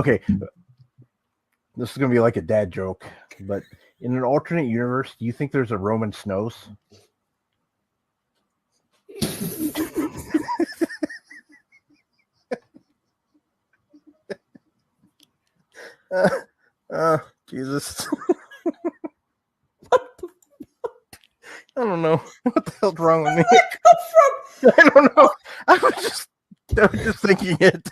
Okay. This is going to be like a dad joke, but in an alternate universe, do you think there's a Roman Snows? Jesus. What the fuck? I don't know. What the hell's wrong with me? Where did that come from? I don't know. I was just thinking it.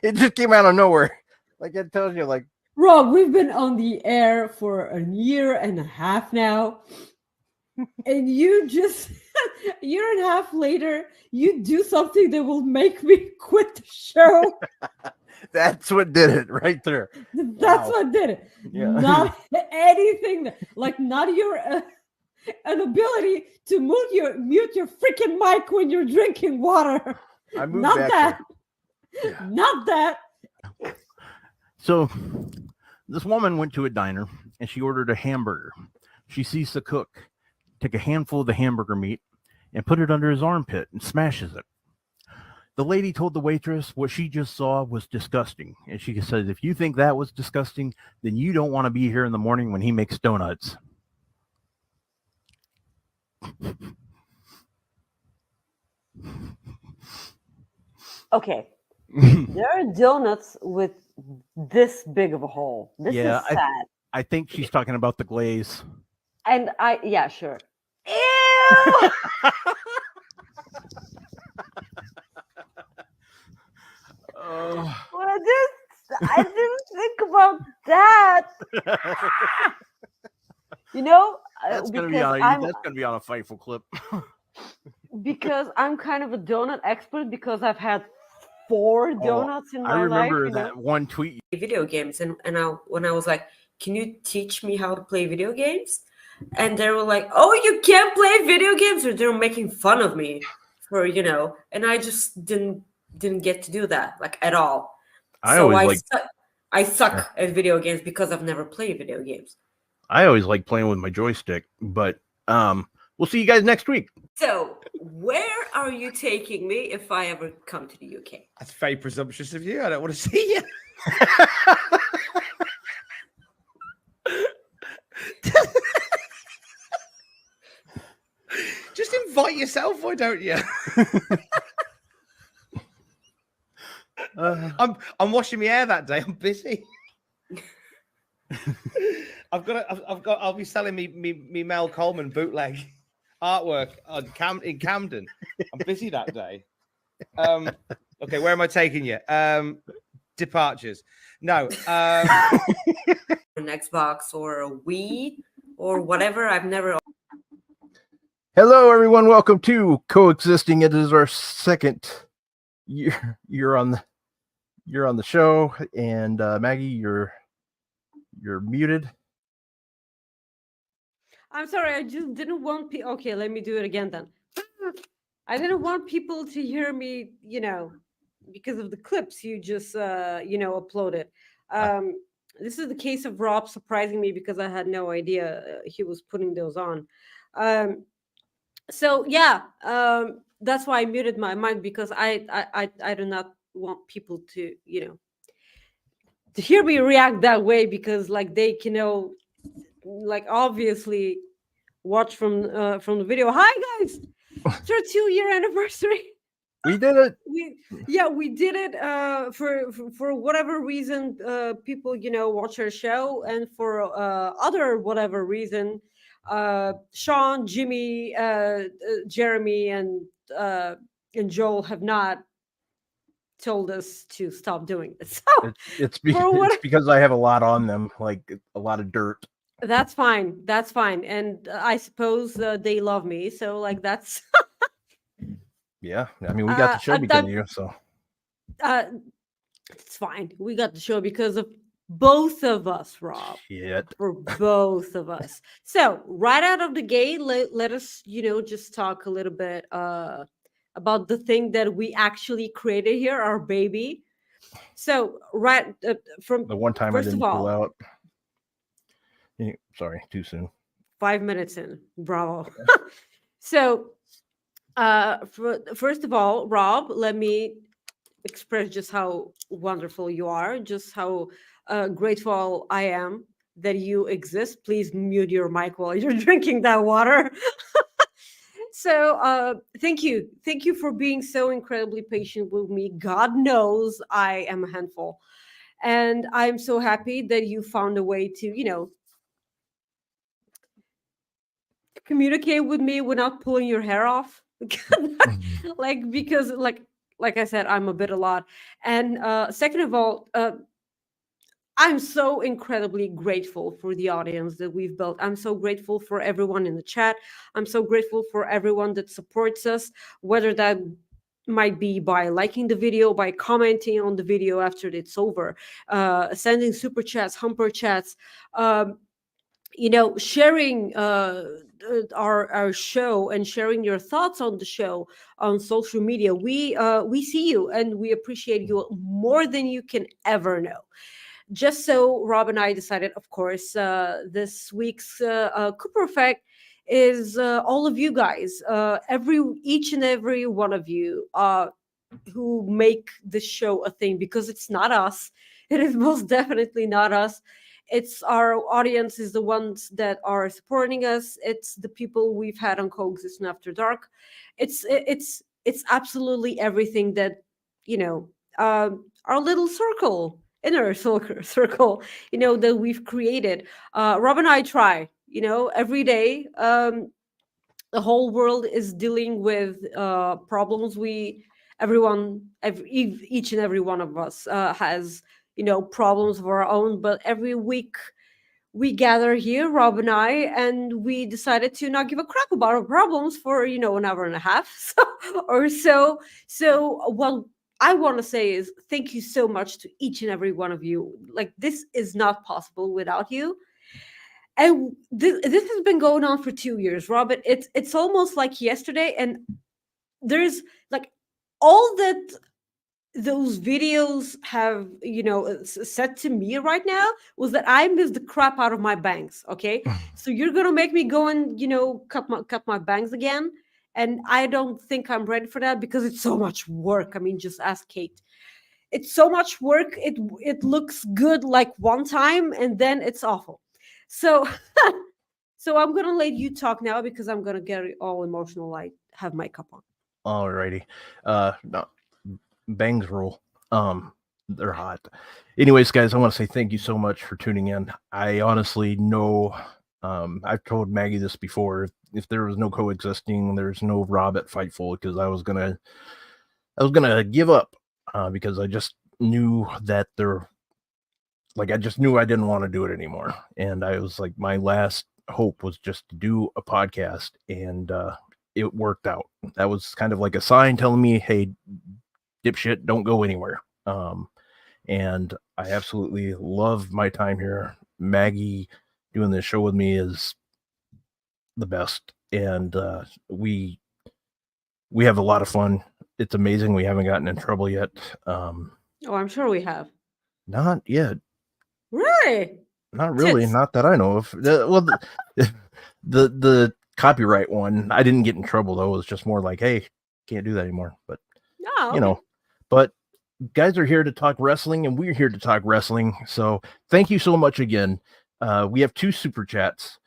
It just came out of nowhere. Like it tells you, like, Rob, we've been on the air for a year and a half now. And you just, a year and a half later, you do something that will make me quit the show. that's what did it right there. That's what did it. Yeah. Not anything, like not your an ability to mute your freaking mic when you're drinking water. I moved Not back that. there. Yeah. Not that. So this woman went to a diner and she ordered a hamburger. She sees the cook take a handful of the hamburger meat and put it under his armpit and smashes it. The lady told the waitress what she just saw was disgusting. And she said, if you think that was disgusting, then you don't want to be here in the morning when he makes donuts. Okay. There are donuts with this big of a hole. This is sad. I think she's talking about the glaze. And yeah, sure. Ew! Well, I didn't think about that. You know, that's gonna be on a Fightful clip. Because I'm kind of a donut expert because I've had 4 donuts in my life. I remember that one tweet. Video games, and when I was like, "Can you teach me how to play video games?" And they were like, "Oh, you can't play video games," or they were making fun of me for and I just didn't get to do that like at all. I suck at video games because I've never played video games. I always like playing with my joystick, but we'll see you guys next week. So, where are you taking me if I ever come to the UK? That's very presumptuous of you. I don't want to see you. Just invite yourself, why don't you? I'm washing my hair that day. I'm busy. I'll be selling me Mel Coleman bootleg artwork in Camden. I'm busy that day. Okay, where am I taking you? Departures. No. An Xbox or a Wii or whatever. I've never. Hello, everyone. Welcome to Coexisting. It is our second year. You're on the show, and Maggie, you're muted. I'm sorry, I just didn't want people. Okay, let me do it again then. I didn't want people to hear me, because of the clips you just, uploaded. This is the case of Rob surprising me because I had no idea he was putting those on. So yeah, that's why I muted my mic because I do not want people to, to hear me react that way because like they can like obviously watch from the video. Hi guys, it's our 2-year anniversary. We did it. We did it. For whatever reason, people watch our show, and for other whatever reason, Sean, Jimmy, Jeremy, and Joel have not told us to stop doing it. So it's because I have a lot on them, like a lot of dirt. That's fine. That's fine. And I suppose they love me. So like that's. Yeah. I mean, we got the show because of you. So. It's fine. We got the show because of both of us, Rob. Shit. For both of us. So right out of the gate, let us, just talk a little bit about the thing that we actually created here, our baby. So right from the one time I didn't pull out. Sorry, too soon. 5 minutes in. Bravo. So, first of all, Rob, let me express just how wonderful you are, just how grateful I am that you exist. Please mute your mic while you're drinking that water. So thank you for being so incredibly patient with me. God knows I am a handful, and I'm so happy that you found a way to, communicate with me without pulling your hair off. Like, because like I said, I'm a bit a lot. And second of all, I'm so incredibly grateful for the audience that we've built. I'm so grateful for everyone in the chat. I'm so grateful for everyone that supports us, whether that might be by liking the video, by commenting on the video after it's over, sending super chats, humper chats, sharing our show and sharing your thoughts on the show on social media. We see you and we appreciate you more than you can ever know. Just so Rob and I decided, of course, this week's Cooper Effect is all of you guys, each and every one of you who make this show a thing, because it's not us. It is most definitely not us. It's our audience, is the ones that are supporting us. It's the people we've had on Coexisting After Dark. It's absolutely everything that, our little circle, inner circle, that we've created. Rob and I try, every day. The whole world is dealing with problems. Each and every one of us has, problems of our own. But every week we gather here, Rob and I, and we decided to not give a crap about our problems for, an hour and a half or so. So what I want to say is thank you so much to each and every one of you. Like, this is not possible without you. And this has been going on for 2 years, Robert. It's almost like yesterday, and there's like all that those videos have, said to me right now was that I miss the crap out of my bangs. Okay, so you're gonna make me go and cut my bangs again, and I don't think I'm ready for that because it's so much work. I mean, just ask Kate. It's so much work. It looks good like one time, and then it's awful. So, so I'm gonna let you talk now because I'm gonna get all emotional. I have my cup on. Alrighty. No, bangs rule. They're hot. Anyways, guys, I want to say thank you so much for tuning in. I honestly know, I've told Maggie this before. If there was no Coexisting, there's no Rob at Fightful, because I was gonna give up because I just knew that I just knew I didn't want to do it anymore. And I was like, my last hope was just to do a podcast, and it worked out. That was kind of like a sign telling me, hey, dipshit, don't go anywhere. And I absolutely love my time here. Maggie doing this show with me is the best. And we have a lot of fun. It's amazing we haven't gotten in trouble yet. Oh, I'm sure we have. Not yet. Really? Not really. Tits. Not that I know of. The copyright one, I didn't get in trouble though. It was just more like, hey, can't do that anymore. But No. But guys are here to talk wrestling, and we're here to talk wrestling. So thank you so much again. We have 2 super chats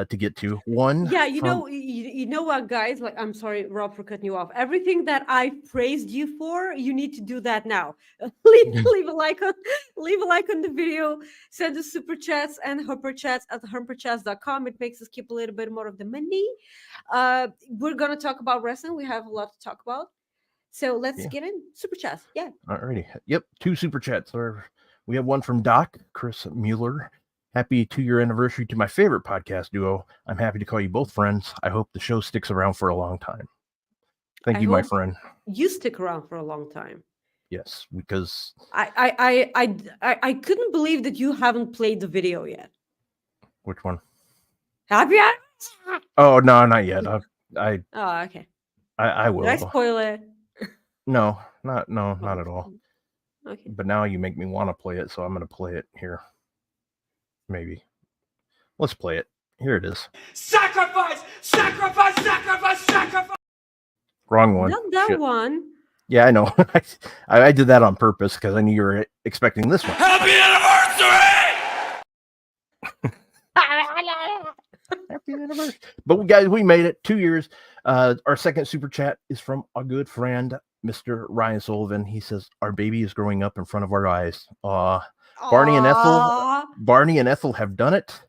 to get to. One, yeah, you know what, guys? Like, I'm sorry, Rob, for cutting you off. Everything that I praised you for, you need to do that now. leave a like on the video. Send the super chats and humper chats at humperchats.com. It makes us keep a little bit more of the money. We're gonna talk about wrestling. We have a lot to talk about. So let's get in. Super chats. Yeah. Alrighty. Yep. 2 super chats. We have one from Doc, Chris Mueller. Happy 2-year anniversary to my favorite podcast duo. I'm happy to call you both friends. I hope the show sticks around for a long time. Thank you, my friend. You stick around for a long time. Yes, because I couldn't believe that you haven't played the video yet. Which one? Have you? Oh no, not yet. Oh, okay. I will. Did I spoil it? No, not at all. Okay. But now you make me want to play it, so I'm going to play it here. Maybe. Let's play it. Here it is. Sacrifice! Sacrifice! Sacrifice! Sacrifice! Wrong one. Not that Shit. one. Yeah, I know. I did that on purpose because I knew you were expecting this one. Happy anniversary! Happy anniversary. But guys, we made it 2 years. Our second super chat is from our good friend, Mr. Ryan Sullivan. He says, our baby is growing up in front of our eyes. Barney Aw. and Ethel have done it.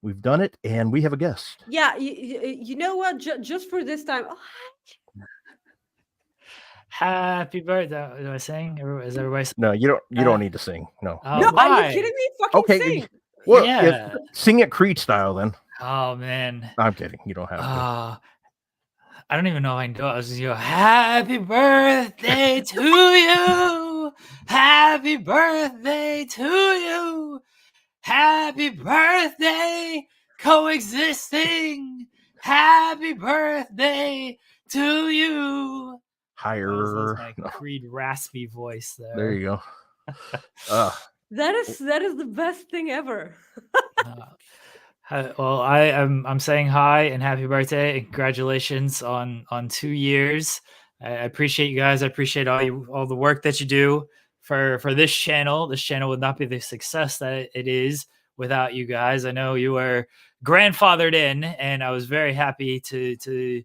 We've done it, and we have a guest. Yeah, you know what? Just for this time. Oh, Happy birthday. Am I saying? Is everybody? No, you don't need to sing. No. Oh, no, are why? you kidding me? Fucking Okay. sing. Well, Yeah. sing it Creed style then. Oh man. I'm kidding. You don't have to. I don't even know if I can do it. I was just go, happy birthday to you. Happy birthday to you. Happy birthday, coexisting. Happy birthday to you. Higher. That's my Creed raspy voice there. There you go. That is the best thing ever. Well, I'm saying hi and happy birthday and congratulations on 2 years. I appreciate you guys. I appreciate all the work that you do for this channel. This channel would not be the success that it is without you guys. I know you were grandfathered in, and I was very happy to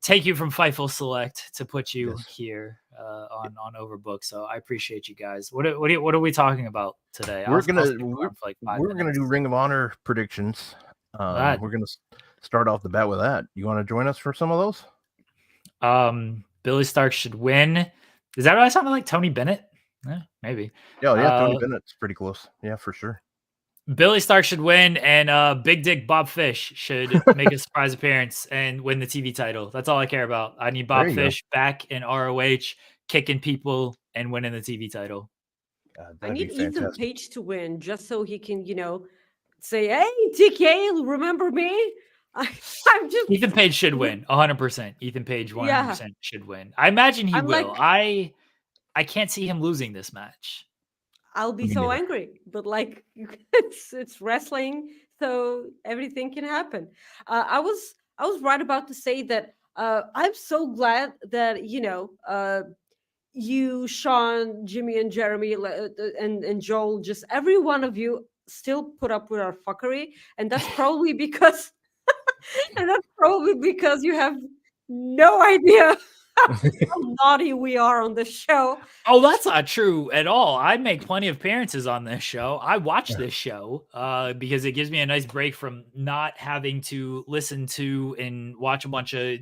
take you from Fightful Select to put you here on Overbook. So I appreciate you guys. What are we talking about today? We're gonna do Ring of Honor predictions. We're gonna start off the bat with that. You want to join us for some of those? Billy Stark should win. Is that what I sounded like? Tony Bennett? Maybe. Yeah, Tony Bennett's pretty close. Yeah, for sure. Billy Stark should win, and Big Dick Bob Fish should make a surprise appearance and win the TV title. That's all I care about. I need Bob Fish back in ROH, kicking people and winning the TV title. I need Ethan Page to win just so he can, say, "Hey, TK, remember me?" I'm just Ethan Page should win 100%. Ethan Page 100% should win. I imagine he will. I can't see him losing this match. I'll be so angry, but it's wrestling, so everything can happen. I was right about to say that I'm so glad that you, Sean, Jimmy, and Jeremy, and Joel, just every one of you still put up with our fuckery, and that's probably because you have no idea how naughty we are on this show. Oh, that's not true at all. I make plenty of appearances on this show. I watch this show because it gives me a nice break from not having to listen to and watch a bunch of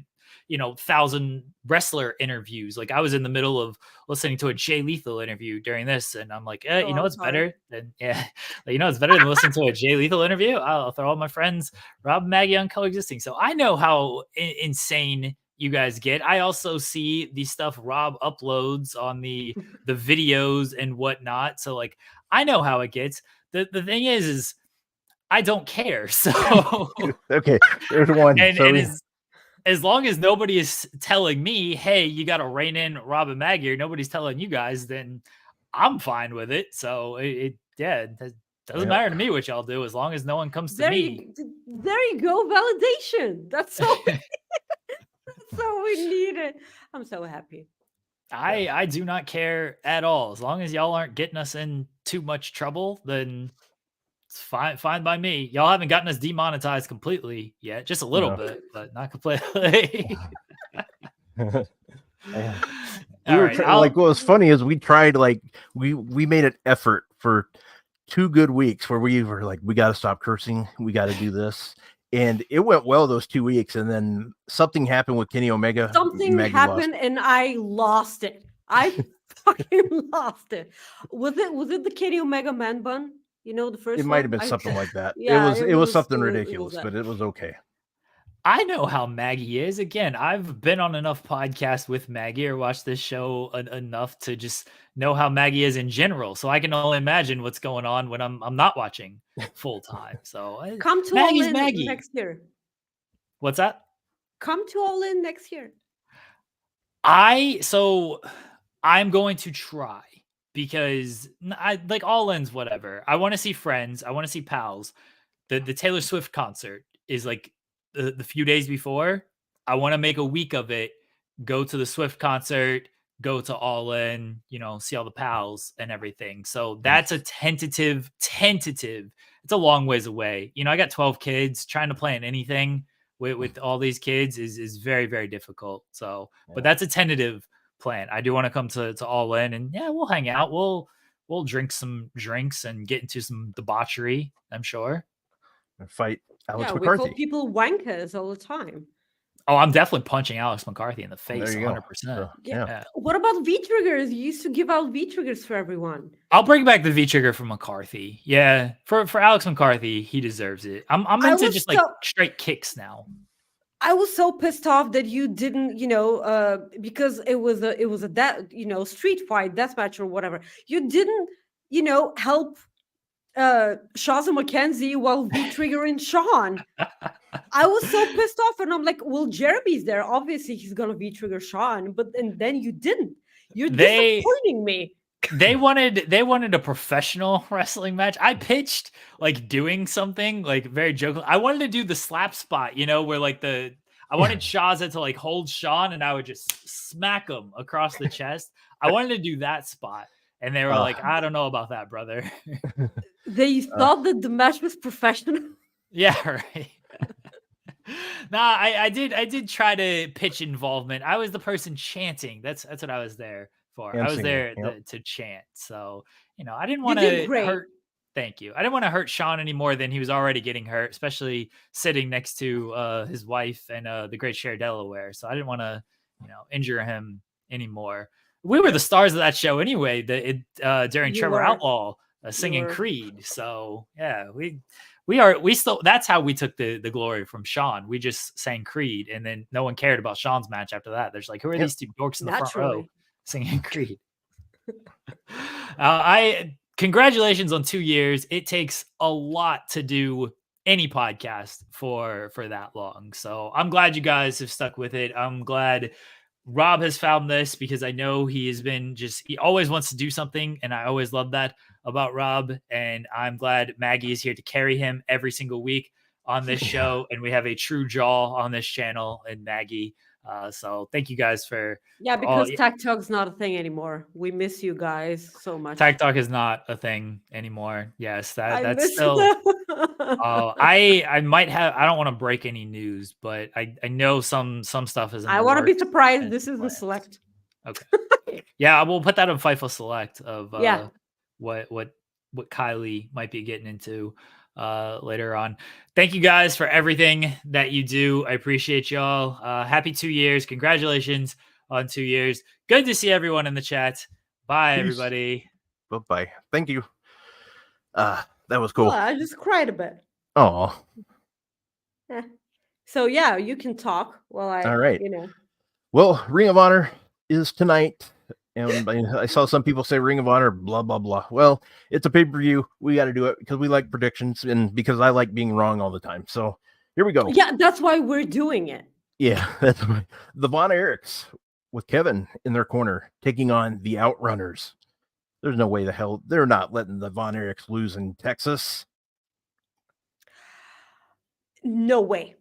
1,000 wrestler interviews. Like I was in the middle of listening to a Jay Lethal interview during this, and I'm like, what's better than it's better than listening to a Jay Lethal interview. I'll throw all my friends Rob and Maggie on Coexisting. So I know how insane you guys get. I also see the stuff Rob uploads on the videos and whatnot. So I know how it gets. The thing is I don't care. So okay, there's one. As long as nobody is telling me, hey, you got to rein in Rob and Maggie, or nobody's telling you guys, then I'm fine with it. So it doesn't matter to me what y'all do, as long as no one comes to me. There you go. Validation. That's all. That's all we needed. I'm so happy. I do not care at all. As long as y'all aren't getting us in too much trouble, then it's fine by me. Y'all haven't gotten us demonetized completely yet, just a little bit, but not completely. What was funny is we tried, we made an effort for 2 good weeks where we were like, we got to stop cursing, we got to do this, and it went well those 2 weeks, and then something happened with Kenny Omega. And I lost it. I fucking lost it. Was it the Kenny Omega man bun? The first. It might have been something like that. Yeah, it was something ridiculous, but it was okay. I know how Maggie is. Again, I've been on enough podcasts with Maggie or watched this show enough to just know how Maggie is in general. So I can only imagine what's going on when I'm not watching full time. So come to Maggie's All In Maggie next year. What's that? Come to All In next year. I'm going to try, because I like All In's whatever. I want to see friends. I want to see pals. The Taylor Swift concert is the few days before. I want to make a week of it. Go to the Swift concert, go to All In, see all the pals and everything. So that's a tentative. It's a long ways away. I got 12 kids. Trying to plan anything with all these kids is very, very difficult. So, but that's a tentative plan. I do want to come to All In, and we'll hang out. We'll drink some drinks and get into some debauchery, I'm sure. And fight Alex We McCarthy. call people wankers all the time. Oh, I'm definitely punching Alex McCarthy in the There face, you go. 100%. So, yeah. What about V triggers? You used to give out V triggers for everyone. I'll bring back the V trigger for McCarthy. Yeah, for Alex McCarthy, he deserves it. I'm into just like straight kicks now. I was so pissed off that you didn't, because it was a street fight, deathmatch or whatever. You didn't, help Shaza McKenzie while V triggering Sean. I was so pissed off, and I'm like, well, Jeremy's there. Obviously, he's gonna V trigger Sean, and then you didn't. You're disappointing me. They wanted a professional wrestling match. I pitched like doing something like very joking. I wanted to do the slap spot, where like I wanted Shaza to like hold Sean, and I would just smack him across the chest. I wanted to do that spot, and they were like, I don't know about that, brother. They thought that the match was professional. Yeah, right. Nah, I did try to pitch involvement. I was the person chanting. That's what I was there for. I was there to chant. So, I didn't want to hurt. Thank you. I didn't want to hurt Sean any more than he was already getting hurt, especially sitting next to his wife and the great Cher Delaware. So I didn't want to, injure him anymore. We were the stars of that show anyway. During Trevor Outlaw singing Creed. So yeah, we still, that's how we took the glory from Sean. We just sang Creed, and then no one cared about Sean's match after that. There's like, who are these two dorks in the front row singing Creed? Congratulations on 2 years. It takes a lot to do any podcast for that long. So I'm glad you guys have stuck with it. I'm glad Rob has found this, because I know he has been he always wants to do something. And I always love that about Rob. And I'm glad Maggie is here to carry him every single week on this show. And we have a true jaw on this channel and Maggie. So thank you guys for because Tag Talk's not a thing anymore. We miss you guys so much. Tag Talk is not a thing anymore. Yes, that's still. I might have. I don't want to break any news, but I know some stuff is. I want to be surprised. This isn't select. Okay. Yeah, we'll put that on FIFA Select of what Kylie might be getting into later on. Thank you guys for everything that you do. I appreciate y'all. Happy 2 years. Congratulations on 2 years. Good to see everyone in the chat. Bye, everybody. Bye. Thank you. That was cool. I just cried a bit. Oh. So yeah, you can talk while All right. Well, Ring of Honor is tonight. And I saw some people say Ring of Honor, blah, blah, blah. Well, it's a pay-per-view. We got to do it because we like predictions and because I like being wrong all the time. So here we go. Yeah, that's why we're doing it. Yeah, that's why. The Von Erichs with Kevin in their corner taking on the Outrunners. There's no way the hell they're not letting the Von Erichs lose in Texas. No way.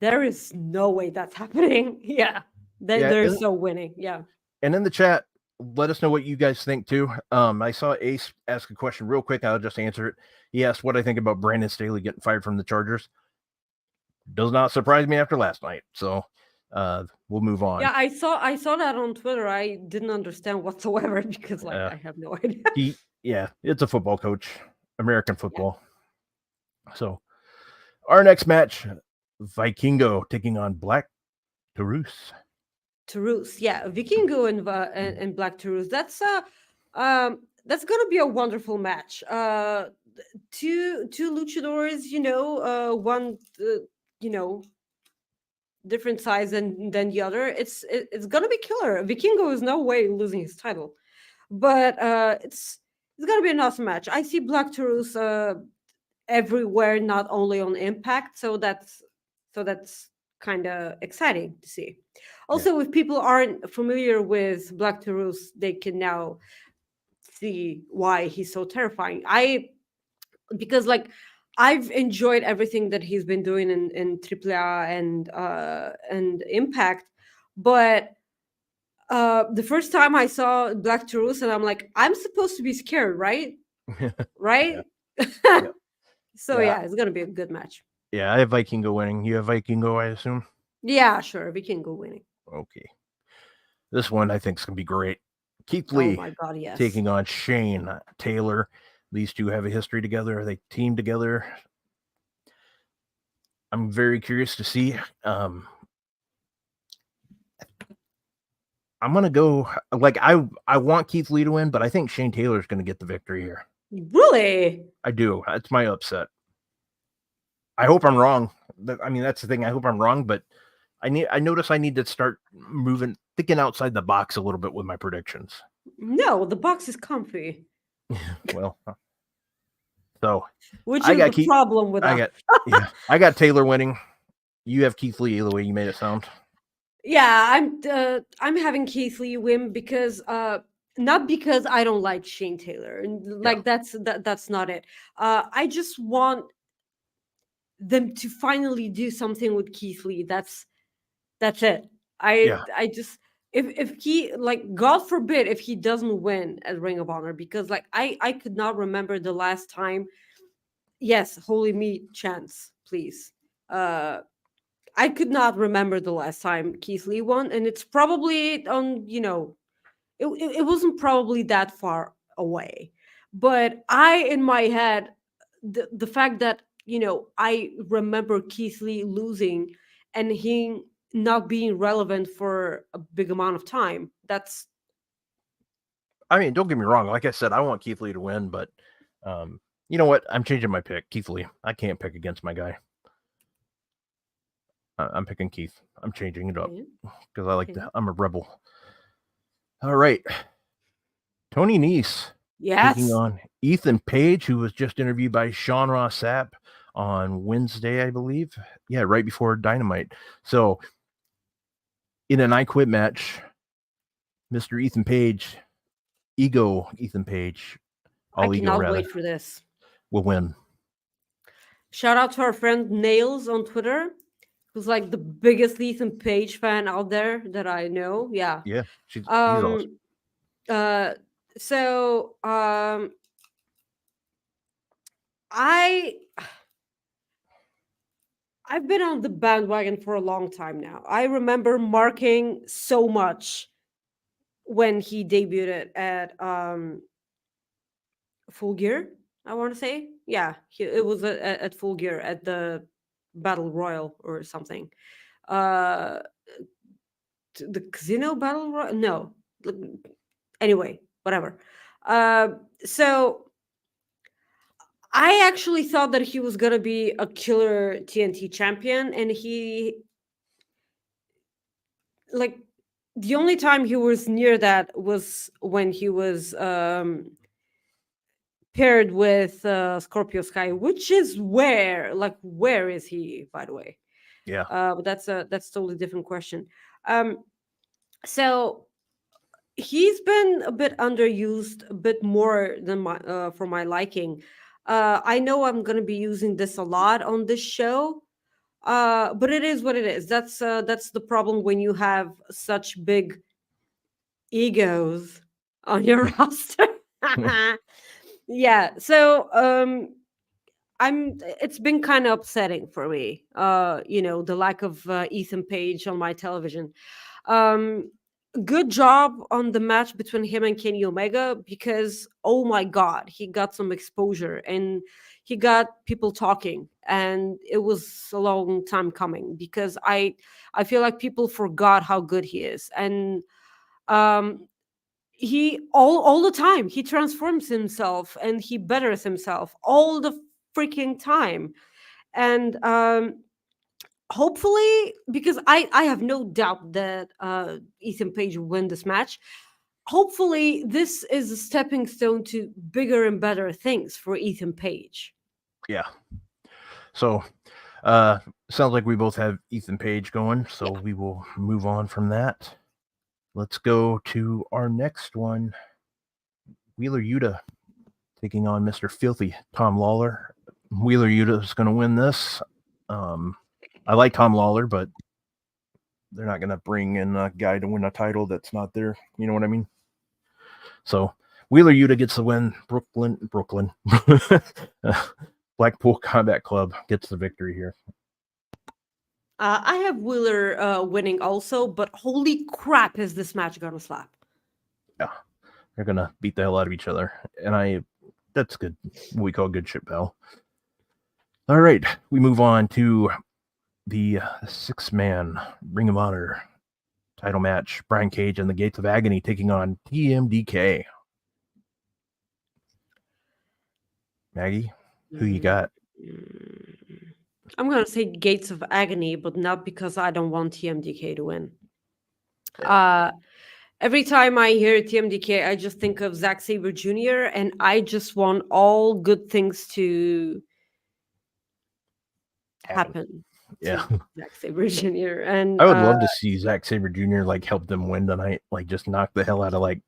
There is no way that's happening. Yeah. They're so winning. Yeah. And in the chat, let us know what you guys think too. I saw Ace ask a question real quick. I'll just answer it. He asked what I think about Brandon Staley getting fired from the Chargers. Does not surprise me after last night. So we'll move on. Yeah, I saw that on Twitter. I didn't understand whatsoever because I have no idea. It's a football coach, American football. Yeah. So our next match, Vikingo taking on Black Taurus. Vikingo and Black Taurus. That's gonna be a wonderful match. Two luchadors, one different size than the other. It's gonna be killer. Vikingo is no way losing his title, but it's gonna be an awesome match. I see Black Taurus everywhere, not only on Impact, so that's kind of exciting to see. Also, if people aren't familiar with Black Taurus, they can now see why he's so terrifying. Because I've enjoyed everything that he's been doing in AAA and Impact, but the first time I saw Black Taurus, and I'm like, I'm supposed to be scared, right? Right? So Yeah. yeah, it's gonna be a good match. Yeah, I have Vikingo winning. You have Vikingo, I assume. Yeah, sure, we can go winning. Okay. This one I think is gonna be great. Keith Oh Lee my god, yes. taking on Shane Taylor. These two have a history together. They team together. I'm very curious to see. I'm gonna go like I want Keith Lee to win, but I think Shane Taylor is gonna get the victory here. Really? I do. That's my upset. I hope I'm wrong. I mean, that's the thing. I hope I'm wrong, but I notice I need to start thinking outside the box a little bit with my predictions. No, the box is comfy. Well, so Which I is got the problem with that. I got Taylor winning. You have Keith Lee the way you made it sound. Yeah, I'm having Keith Lee win because not because I don't like Shane Taylor. And like that's not it. I just want them to finally do something with Keith Lee. That's it. I just if he, like, God forbid if he doesn't win at Ring of Honor, because like I could not remember the last time. Yes, holy meat chance, please. I could not remember the last time Keith Lee won, and it's probably on, it wasn't probably that far away. But in my head, the fact that, I remember Keith Lee losing and he not being relevant for a big amount of time, that's. I mean, don't get me wrong. Like I said, I want Keith Lee to win, but you know what? I'm changing my pick. Keith Lee. I can't pick against my guy. I'm picking Keith. I'm changing it up because I like I'm a rebel. All right. Tony Nese taking on Ethan Page, who was just interviewed by Sean Ross Sapp on Wednesday, I believe. Yeah, right before Dynamite. So in an I Quit match, Mr. Ethan Page, Ethan Page, I cannot wait for this. Will win. Shout out to our friend Nails on Twitter, who's like the biggest Ethan Page fan out there that I know. Yeah. Yeah. He's awesome. I've been on the bandwagon for a long time now. I remember marking so much when he debuted at Full Gear, I want to say. Yeah, it was at Full Gear at the Battle Royal or something. The Casino Battle Royal? No. Anyway, whatever. So I actually thought that he was going to be a killer TNT champion, and the only time he was near that was when he was paired with Scorpio Sky, which is where is he, by the way? Yeah. But that's a totally different question. So he's been a bit underused, a bit more than for my liking. I know I'm going to be using this a lot on this show, but it is what it is. That's the problem when you have such big egos on your roster. Yeah, so it's been kind of upsetting for me, the lack of Ethan Page on my television. Good job on the match between him and Kenny Omega, because oh my god, he got some exposure and he got people talking, and it was a long time coming, because I feel like people forgot how good he is. And he all the time he transforms himself and he betters himself all the freaking time. And hopefully, because I have no doubt that Ethan Page will win this match, hopefully this is a stepping stone to bigger and better things for Ethan Page. Yeah. So sounds like we both have Ethan Page going, so we will move on from that. Let's go to our next one. Wheeler Yuta taking on Mr. Filthy Tom Lawler. Wheeler Yuta is going to win this. I like Tom Lawler, but they're not gonna bring in a guy to win a title that's not there. You know what I mean? So Wheeler Yuta gets the win. Brooklyn. Blackpool Combat Club gets the victory here. I have Wheeler winning also, but holy crap, is this match gonna slap? Yeah, they're gonna beat the hell out of each other, and that's good. What we call good shit, pal. All right, we move on to the 6-man Ring of Honor title match. Brian Cage and the Gates of Agony taking on TMDK. Maggie, who you got? I'm gonna say Gates of Agony, but not because I don't want TMDK to win. Every time I hear TMDK, I just think of Zack Sabre Jr. and I just want all good things to happen. Yeah, Zack Sabre Jr. And I would love to see Zack Sabre Jr. like help them win tonight, like just knock the hell out of like.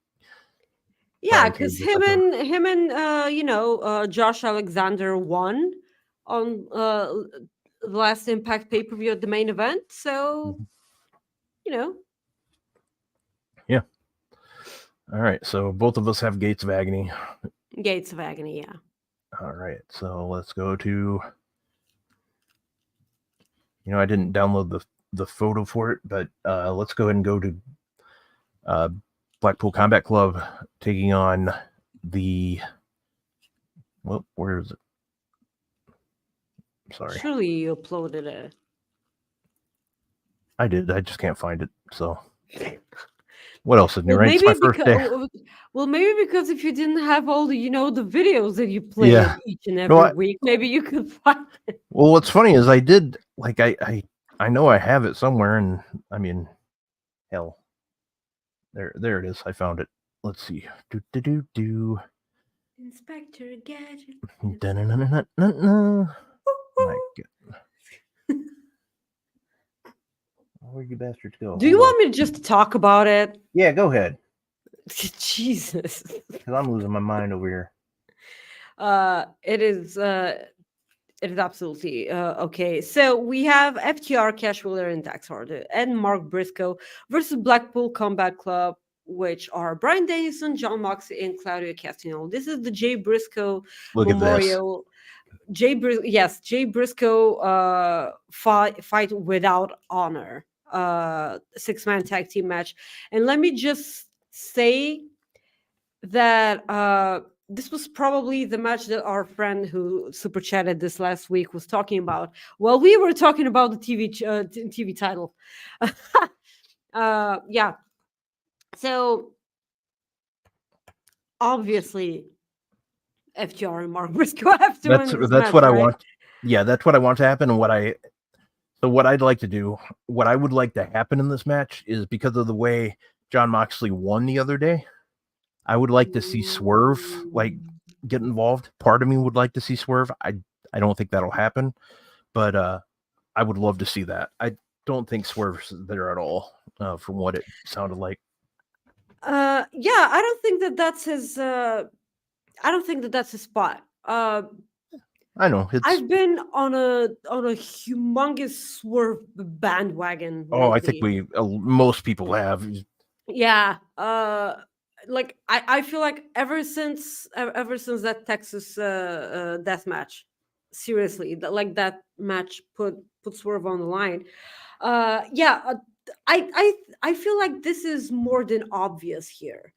yeah, Brian because Cage or something. him and Josh Alexander won on the last Impact pay-per-view at the main event. So, you know. Yeah. All right, so both of us have Gates of Agony. Gates of Agony, yeah. All right, so let's go to. I didn't download the photo for it, but let's go ahead and go to Blackpool Combat Club taking on the. Well, where is it? Sorry, Surely you uploaded it. I did. I just can't find it. So, what else is new? Right, it's my first day. Well, maybe because if you didn't have all the the videos that you play each and every week, maybe you could find it. Well, what's funny is I did like I know I have it somewhere, and I mean, hell, there it is. I found it. Let's see. Inspector Gadget. My God. Where you bastards go? Do you want me to just talk about it? Yeah, go ahead. Jesus. Because I'm losing my mind over here. It is absolutely okay. So we have FTR, Cash Wheeler, and Dax Harder, and Mark Briscoe versus Blackpool Combat Club, which are Brian Danielson, John Moxley, and Claudio Castagnoli. This is the Jay Briscoe Memorial. Jay Briscoe fight without honor, 6-man tag team match. And let me just say that this was probably the match that our friend who super chatted this last week was talking about. Well, we were talking about the TV title. Yeah. So obviously, FTR and Mark Briscoe have to win this match, what right? I want. Yeah, that's what I want to happen. And what I'd like to do, what I would like to happen in this match is because of the way John Moxley won the other day, I would like to see Swerve like get involved. Part of me would like to see Swerve. I don't think that'll happen, but I would love to see that. I don't think Swerve's there at all, from what it sounded like. Yeah, I don't think that's his. I don't think that's his spot. I know I've been on a humongous Swerve bandwagon. Oh, lately. I think most people have. Yeah. Like I feel like ever since that Texas death match, seriously, that match put Swerve on the line. Yeah. I feel like this is more than obvious here,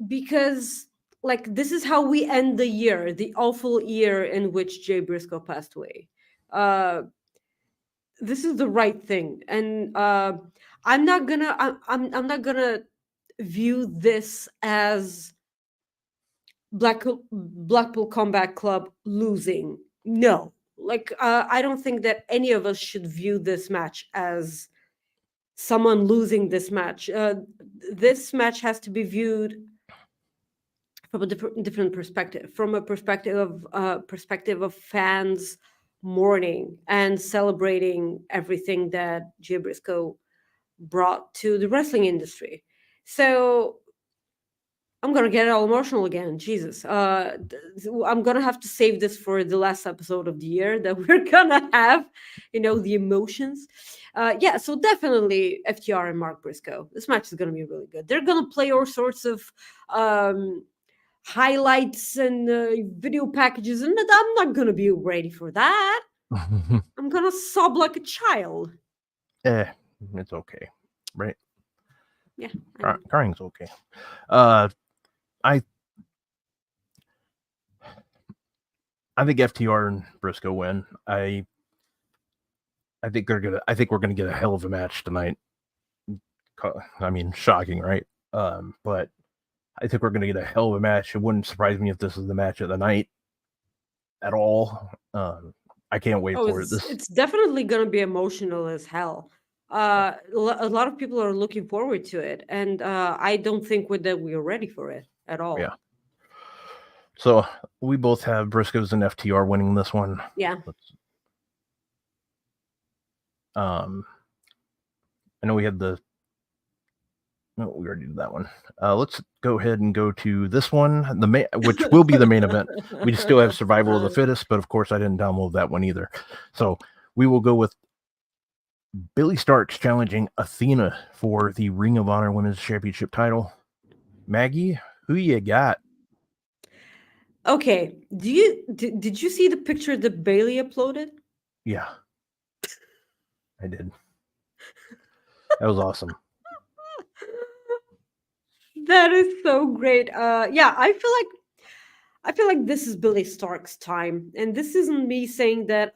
because like this is how we end the year, the awful year in which Jay Briscoe passed away. This is the right thing, and I'm not gonna view this as Blackpool Combat Club losing. No, like I don't think that any of us should view this match as someone losing this match. This match has to be viewed from a different perspective, from a perspective of fans mourning and celebrating everything that Jay Briscoe brought to the wrestling industry. So I'm gonna get all emotional again. Jesus, I'm gonna have to save this for the last episode of the year that we're gonna have. The emotions. Yeah, so definitely FTR and Mark Briscoe. This match is gonna be really good. They're gonna play all sorts of highlights and video packages, and I'm not gonna be ready for that. I'm gonna sob like a child. It's okay, right? Yeah, I know. Crying's okay. I think FTR and Briscoe win. I think we're gonna get a hell of a match tonight. I mean, shocking, right? But I think we're gonna get a hell of a match. It wouldn't surprise me if this is the match of the night at all. I can't wait for it. It's definitely gonna be emotional as hell. A lot of people are looking forward to it, and I don't think that we're ready for it at all. Yeah. So we both have Briscoes and FTR winning this one. Yeah. I know we had we already did that one. Let's go ahead and go to this one, which will be the main event. We still have Survival of the Fittest, but of course I didn't download that one either. So we will go with Billy Starks challenging Athena for the Ring of Honor Women's Championship title. Maggie, who you got? Okay. Did you see the picture that Bailey uploaded? Yeah, I did. That was awesome. That is so great. Yeah, I feel like this is Billy Stark's time, and this isn't me saying that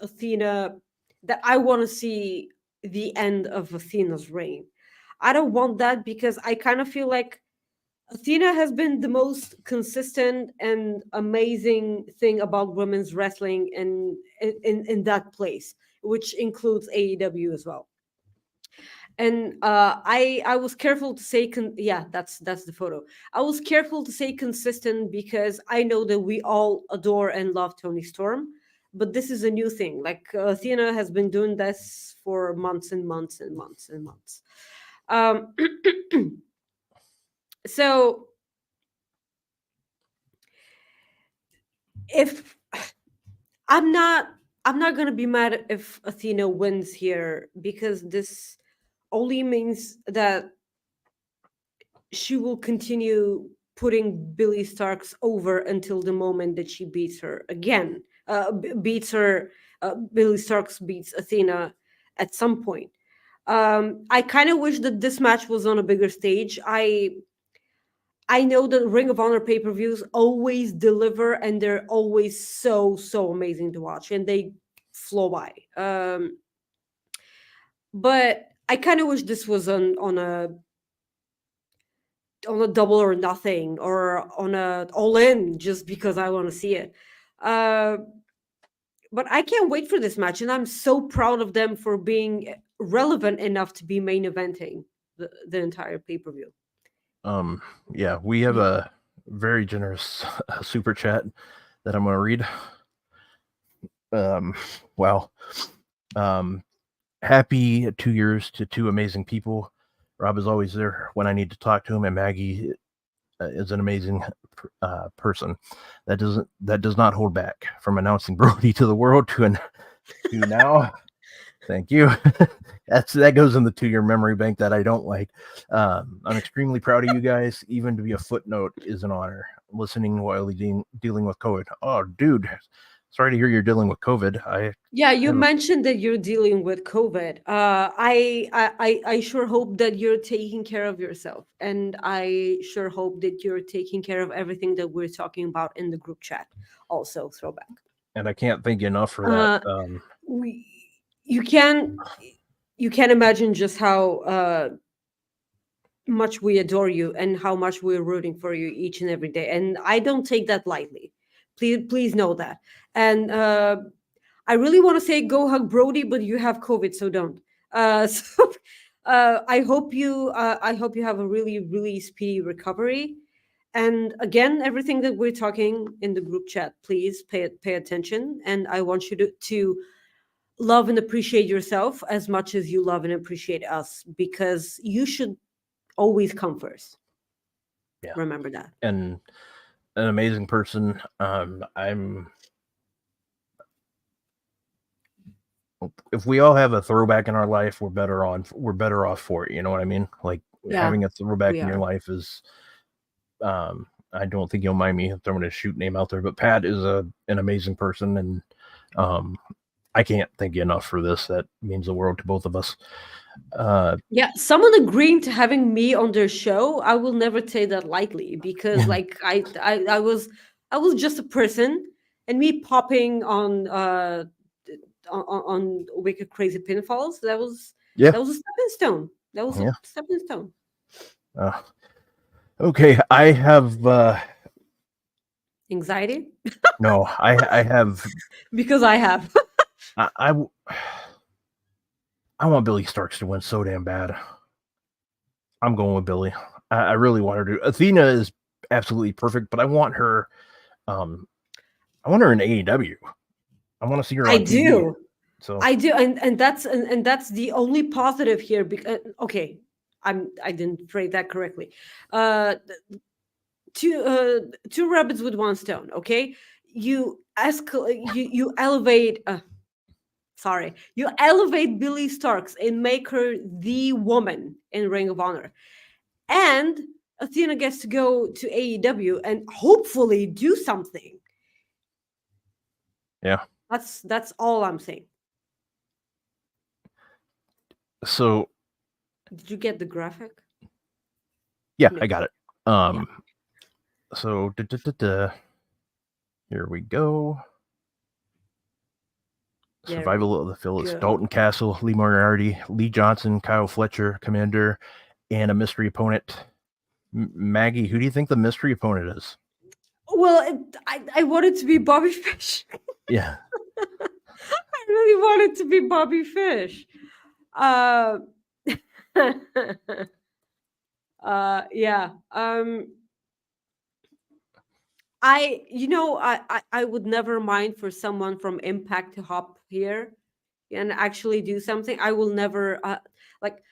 I want to see the end of Athena's reign. I don't want that because I kind of feel like Athena has been the most consistent and amazing thing about women's wrestling in that place, which includes AEW as well. And I was careful to say that's the photo. I was careful to say consistent because I know that we all adore and love Toni Storm, but this is a new thing. Like Athena has been doing this for months and months and months and months. So if I'm not gonna be mad if Athena wins here, because this only means that she will continue putting Billy Starks over until the moment that she beats her again. Billy Starks beats Athena at some point. I kind of wish that this match was on a bigger stage. I know that Ring of Honor pay-per-views always deliver, and they're always so amazing to watch, and they flow by. But I kind of wish this was on a double or nothing, or on a all in, just because I want to see it. But I can't wait for this match, and I'm so proud of them for being relevant enough to be main eventing the entire pay-per-view. Yeah, we have a very generous super chat that I'm going to read. Wow. Happy 2 years to two amazing people. Rob is always there when I need to talk to him, and Maggie is an amazing person that does not hold back from announcing Brody to the world to now. Thank you. That goes in the 2-year memory bank that I don't like. I'm extremely proud of you guys. Even to be a footnote is an honor. Listening while dealing with COVID. Oh, dude, sorry to hear you're dealing with COVID. You mentioned that you're dealing with COVID. I sure hope that you're taking care of yourself, and I sure hope that you're taking care of everything that we're talking about in the group chat. Also, throwback. And I can't thank you enough for that. You can imagine just how much we adore you and how much we're rooting for you each and every day, and I don't take that lightly. Please know that. And I really want to say go hug Brody, but you have COVID, so don't. I hope you have a really speedy recovery. And again, everything that we're talking in the group chat, please pay attention, and I want you to love and appreciate yourself as much as you love and appreciate us, because you should always come first. Yeah. Remember that. And an amazing person. If we all have a throwback in our life, we're better off for it. You know what I mean? Like having a throwback in your life is, I don't think you'll mind me throwing a shoot name out there, but Pat is an amazing person, and I can't thank you enough for this. That means the world to both of us. Yeah, someone agreeing to having me on their show, I will never take that lightly, because like I was just a person, and me popping on Wicked Crazy Pinfalls, that was a stepping stone. That was a stepping stone. Okay, I have Anxiety? no, I have Because I have. I want Billy Starks to win so damn bad. I'm going with Billy. I really want her to. Athena is absolutely perfect, but I want her. I want her in AEW. I want to see her. I on TV. do. So I do, and that's the only positive here. Because okay, I didn't phrase that correctly. Two rabbits with one stone. Okay, you elevate. You elevate Billy Starks and make her the woman in Ring of Honor, and Athena gets to go to AEW and hopefully do something. Yeah, that's all I'm saying. So, did you get the graphic? Yeah, no. I got it. So here we go. Survival of the Fittest. Dalton Castle, Lee Moriarty, Lee Johnson, Kyle Fletcher, Commander, and a mystery opponent. Maggie, who do you think the mystery opponent is? Well, I want it to be Bobby Fish. Yeah. I really want it to be Bobby Fish. Yeah. I would never mind for someone from Impact to hop here and actually do something. I will never like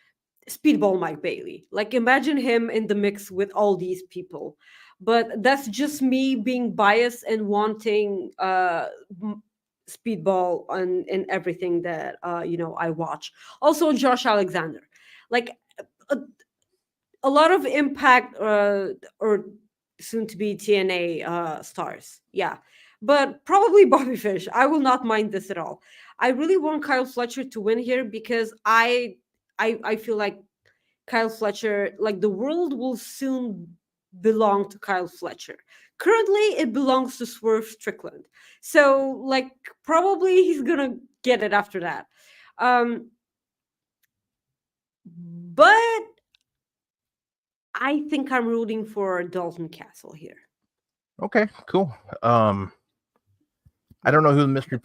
Speedball Mike Bailey. Like imagine him in the mix with all these people. But that's just me being biased and wanting Speedball in everything that I watch. Also Josh Alexander. Like a lot of Impact or soon to be TNA stars. Yeah. But probably Bobby Fish. I will not mind this at all. I really want Kyle Fletcher to win here because I feel like Kyle Fletcher, like the world will soon belong to Kyle Fletcher. Currently, it belongs to Swerve Strickland. So, like, probably he's gonna get it after that. But I think I'm rooting for Dalton Castle here. Okay, cool. I don't know who the mystery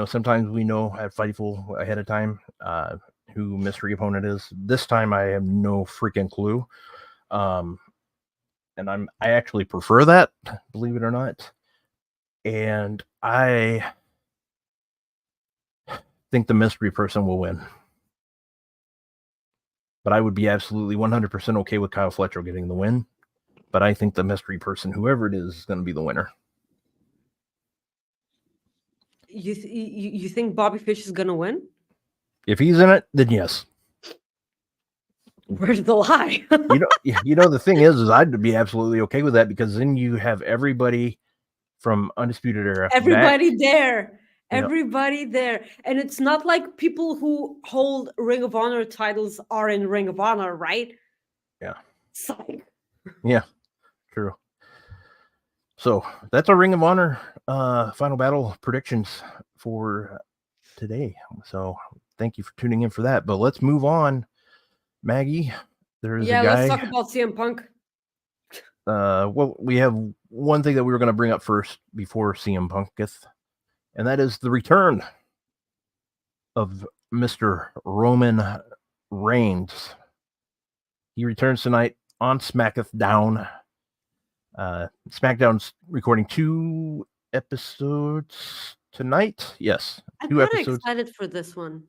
sometimes we know at Fightful ahead of time who mystery opponent is. This time I have no freaking clue. And I actually prefer that, believe it or not. And I think the mystery person will win. But I would be absolutely 100% okay with Kyle Fletcher getting the win. But I think the mystery person, whoever it is going to be the winner. You think Bobby Fish is going to win? If he's in it, then yes. Where's the lie? The thing is I'd be absolutely okay with that because then you have everybody from Undisputed Era. Everybody there. Everybody there. And it's not like people who hold Ring of Honor titles are in Ring of Honor, right? Yeah. Psych. Yeah, true. So that's our Ring of Honor Final Battle predictions for today. So thank you for tuning in for that. But let's move on. Maggie, there's a guy. Let's talk about CM Punk. Well, we have one thing that we were going to bring up first before CM Punk gets, and that is the return of Mr. Roman Reigns. He returns tonight on SmackDown. SmackDown's recording 2 episodes tonight. Yes, I'm 2 episodes. Excited for this one.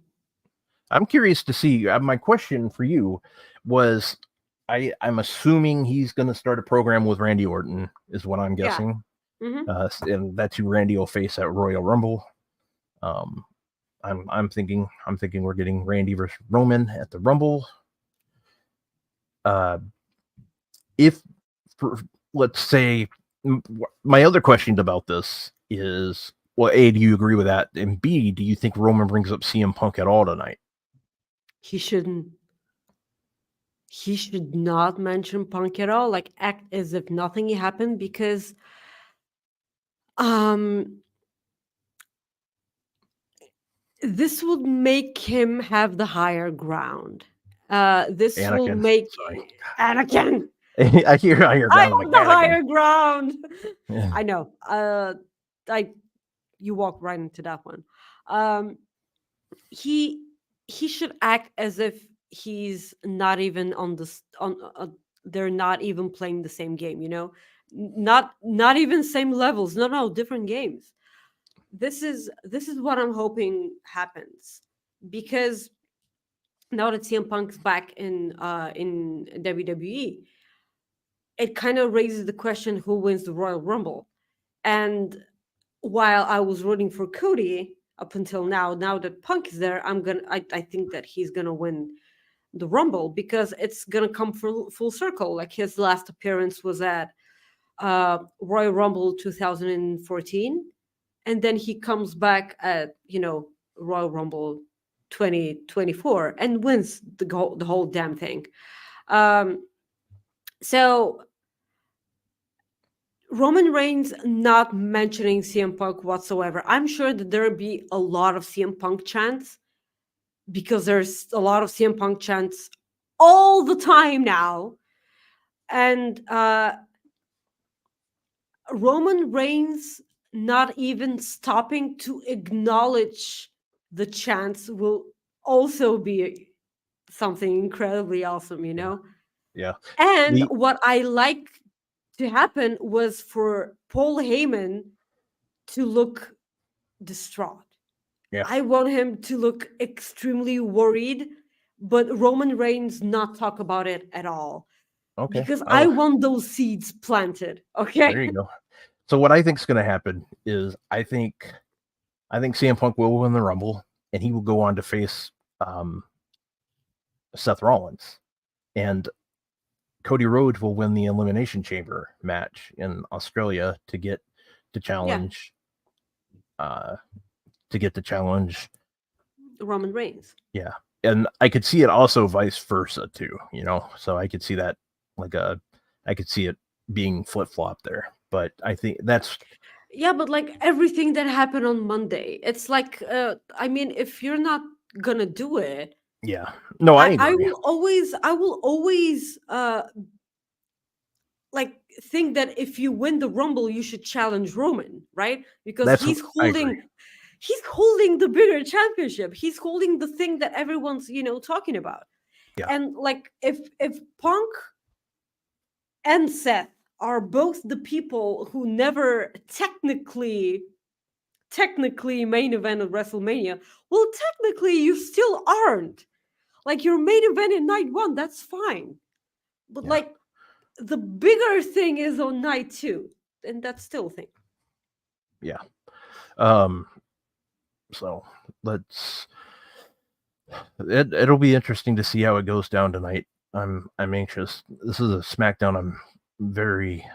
I'm curious to see. My question for you was, I'm assuming he's going to start a program with Randy Orton, is what I'm Yeah. guessing. Mhm. And that's who Randy will face at Royal Rumble. I'm thinking we're getting Randy versus Roman at the Rumble. If let's say my other questions about this is, well, A, do you agree with that? And B, do you think Roman brings up CM Punk at all tonight? He shouldn't. He should not mention Punk at all. Like, act as if nothing happened, because this would make him have the higher ground. This will Anakin, make sorry. Anakin. I hear ground. I I'm like, want the Anakin. higher ground. Yeah. I know. You walk right into that one. He should act as if he's not even on this they're not even playing the same game, you know? Not even same levels. No, different games. This is what I'm hoping happens, because now that CM Punk's back in WWE, it kind of raises the question, who wins the Royal Rumble. And while I was rooting for Cody up until now that Punk is there, I think that he's gonna win the Rumble, because it's gonna come full circle. Like, his last appearance was at Royal Rumble 2014, and then he comes back at Royal Rumble 2024 and wins the whole damn thing. So Roman Reigns not mentioning CM Punk whatsoever. I'm sure that there'll be a lot of CM Punk chants, because there's a lot of CM Punk chants all the time now. And Roman Reigns not even stopping to acknowledge the chants will also be something incredibly awesome, you know? Yeah. And what I like to happen was for Paul Heyman to look distraught. Yeah. I want him to look extremely worried, but Roman Reigns not talk about it at all. Okay. Because I want those seeds planted. Okay. There you go. So what I think is going to happen is I think CM Punk will win the Rumble, and he will go on to face Seth Rollins, and Cody Rhodes will win the Elimination Chamber match in Australia to get to challenge Roman Reigns. Yeah. And I could see it also vice versa too, you know. So I could see that I could see it being flip-flop there. But I think that's but like everything that happened on Monday, it's like I mean, if you're not gonna do it, yeah. No, I agree. I will always like think that if you win the Rumble, you should challenge Roman, right? Because he's holding the bigger championship. He's holding the thing that everyone's, talking about. Yeah. And like if Punk and Seth are both the people who never technically main event of WrestleMania, well, technically you still aren't. Like, your main event in night one, that's fine. But like the bigger thing is on night two, and that's still a thing. Yeah. So it'll be interesting to see how it goes down tonight. I'm anxious. This is a SmackDown I'm very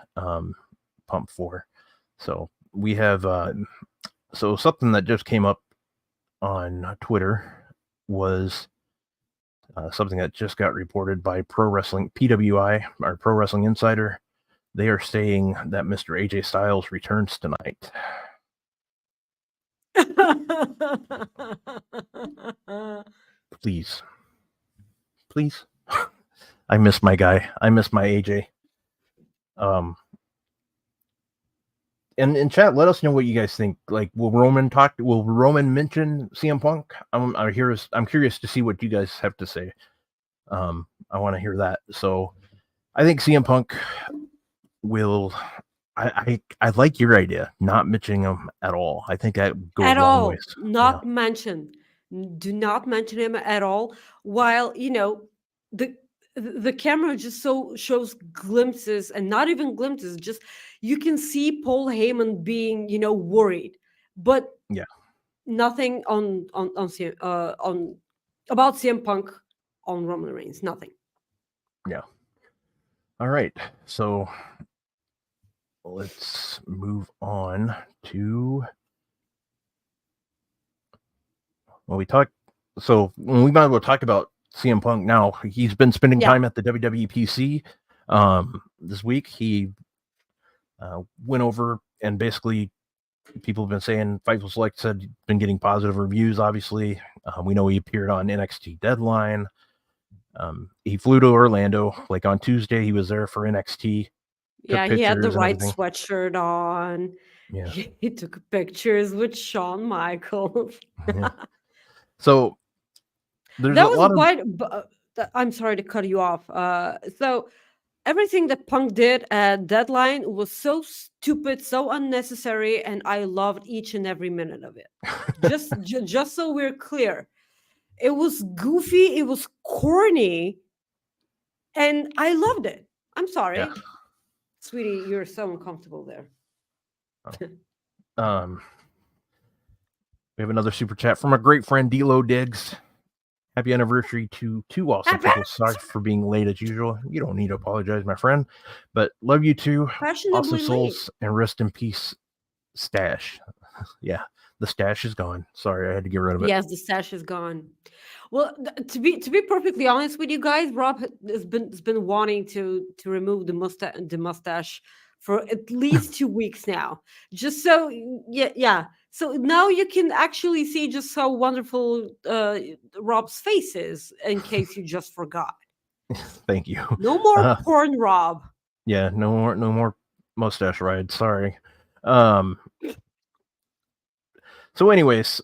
pumped for. So we have so something that just came up on Twitter was something that just got reported by Pro Wrestling PWI, our Pro Wrestling Insider. They are saying that Mr. AJ Styles returns tonight. Please. I miss my guy. I miss my AJ. And in chat, let us know what you guys think. Like, will Roman mention CM Punk? I'm curious to see what you guys have to say. I want to hear that. So I think CM Punk will. I like your idea, not mentioning him at all. I think that goes at a long all. ways. Not mention. Do not mention him at all. While the the camera just so shows glimpses, and not even glimpses, just you can see Paul Heyman being, worried, but Yeah. nothing on about CM Punk on Roman Reigns. Nothing. All right. So let's move on to we talked. So when we might as well talk about CM Punk now. He's been spending Yeah. time at the WWE PC. This week he went over and basically people have been saying Fightful Select said he's been getting positive reviews. Obviously, we know he appeared on NXT Deadline. He flew to Orlando like on Tuesday. He was there for NXT. Yeah, he had the pictures and right everything. sweatshirt on. Yeah. He took pictures with Shawn Michaels. Yeah. So there's That a was lot of quite. I'm sorry to cut you off. So everything that Punk did at Deadline was so stupid, so unnecessary, and I loved each and every minute of it. Just so we're clear, it was goofy, it was corny, and I loved it. I'm sorry, Yeah. sweetie, you're so uncomfortable there. We have another super chat from our great friend D'Lo Diggs. Happy anniversary to two awesome Happy people. Sorry for being late as usual. You don't need to apologize, my friend. But love you too. Fashionably Awesome late. souls and rest in peace, Stash. Yeah, the stash is gone. Sorry, I had to get rid of it. Yes, the stash is gone. Well, to be perfectly honest with you guys, Rob has been wanting to remove the mustache for at least 2 weeks now. Just so yeah. So now you can actually see just how wonderful Rob's face is. In case you just forgot, Thank you. no more porn, Rob. Yeah, no more mustache ride. Sorry. So, anyways,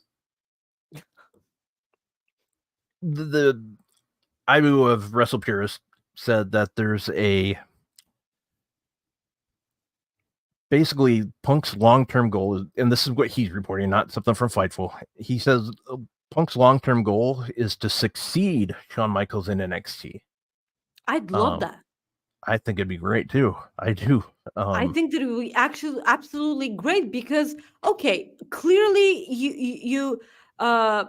the Ibu of Wrestle Purist said that there's basically Punk's long-term goal is, and this is what he's reporting, not something from Fightful. He says Punk's long-term goal is to succeed Shawn Michaels in NXT. I'd love that. I think it'd be great too. I do. I think that it would be actually absolutely great because, okay, clearly you I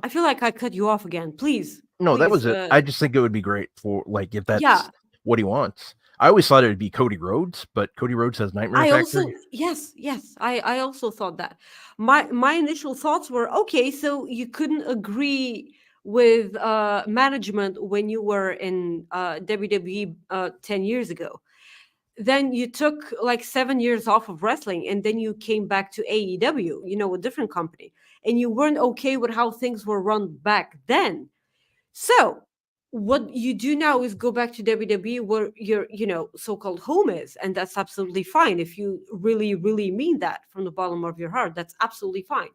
feel like I cut you off again. Please. No, that was please, it. I just think it would be great for like if that's what he wants. I always thought it would be Cody Rhodes, but Cody Rhodes has Nightmare I Factory. also yes. I also thought that. My initial thoughts were, okay, so you couldn't agree with management when you were in WWE 10 years ago. Then you took like 7 years off of wrestling, and then you came back to AEW, a different company, and you weren't okay with how things were run back then. So what you do now is go back to WWE where your so-called home is, and that's absolutely fine. If you really, really mean that from the bottom of your heart, that's absolutely fine.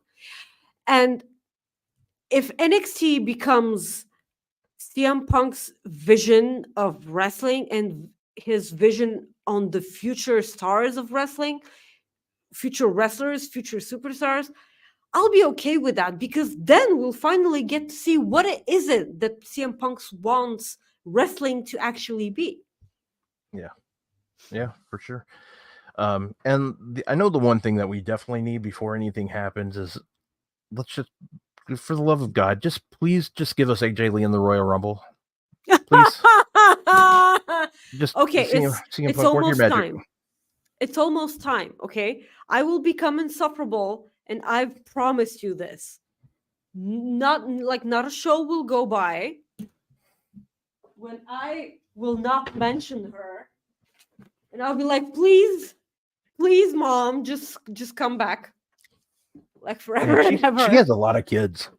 And if NXT becomes CM Punk's vision of wrestling and his vision on the future stars of wrestling, future wrestlers, future superstars, I'll be okay with that, because then we'll finally get to see what it is that CM Punk wants wrestling to actually be. Yeah, for sure. And I know the one thing that we definitely need before anything happens is let's just, for the love of God, please give us AJ Lee in the Royal Rumble. Please. Just okay, CM it's Punk, work your almost magic. time. It's almost time. Okay, I will become insufferable, and I've promised you this. Not a show will go by when I will not mention her, and I'll be like, please, mom, just come back, like forever and ever. She has a lot of kids.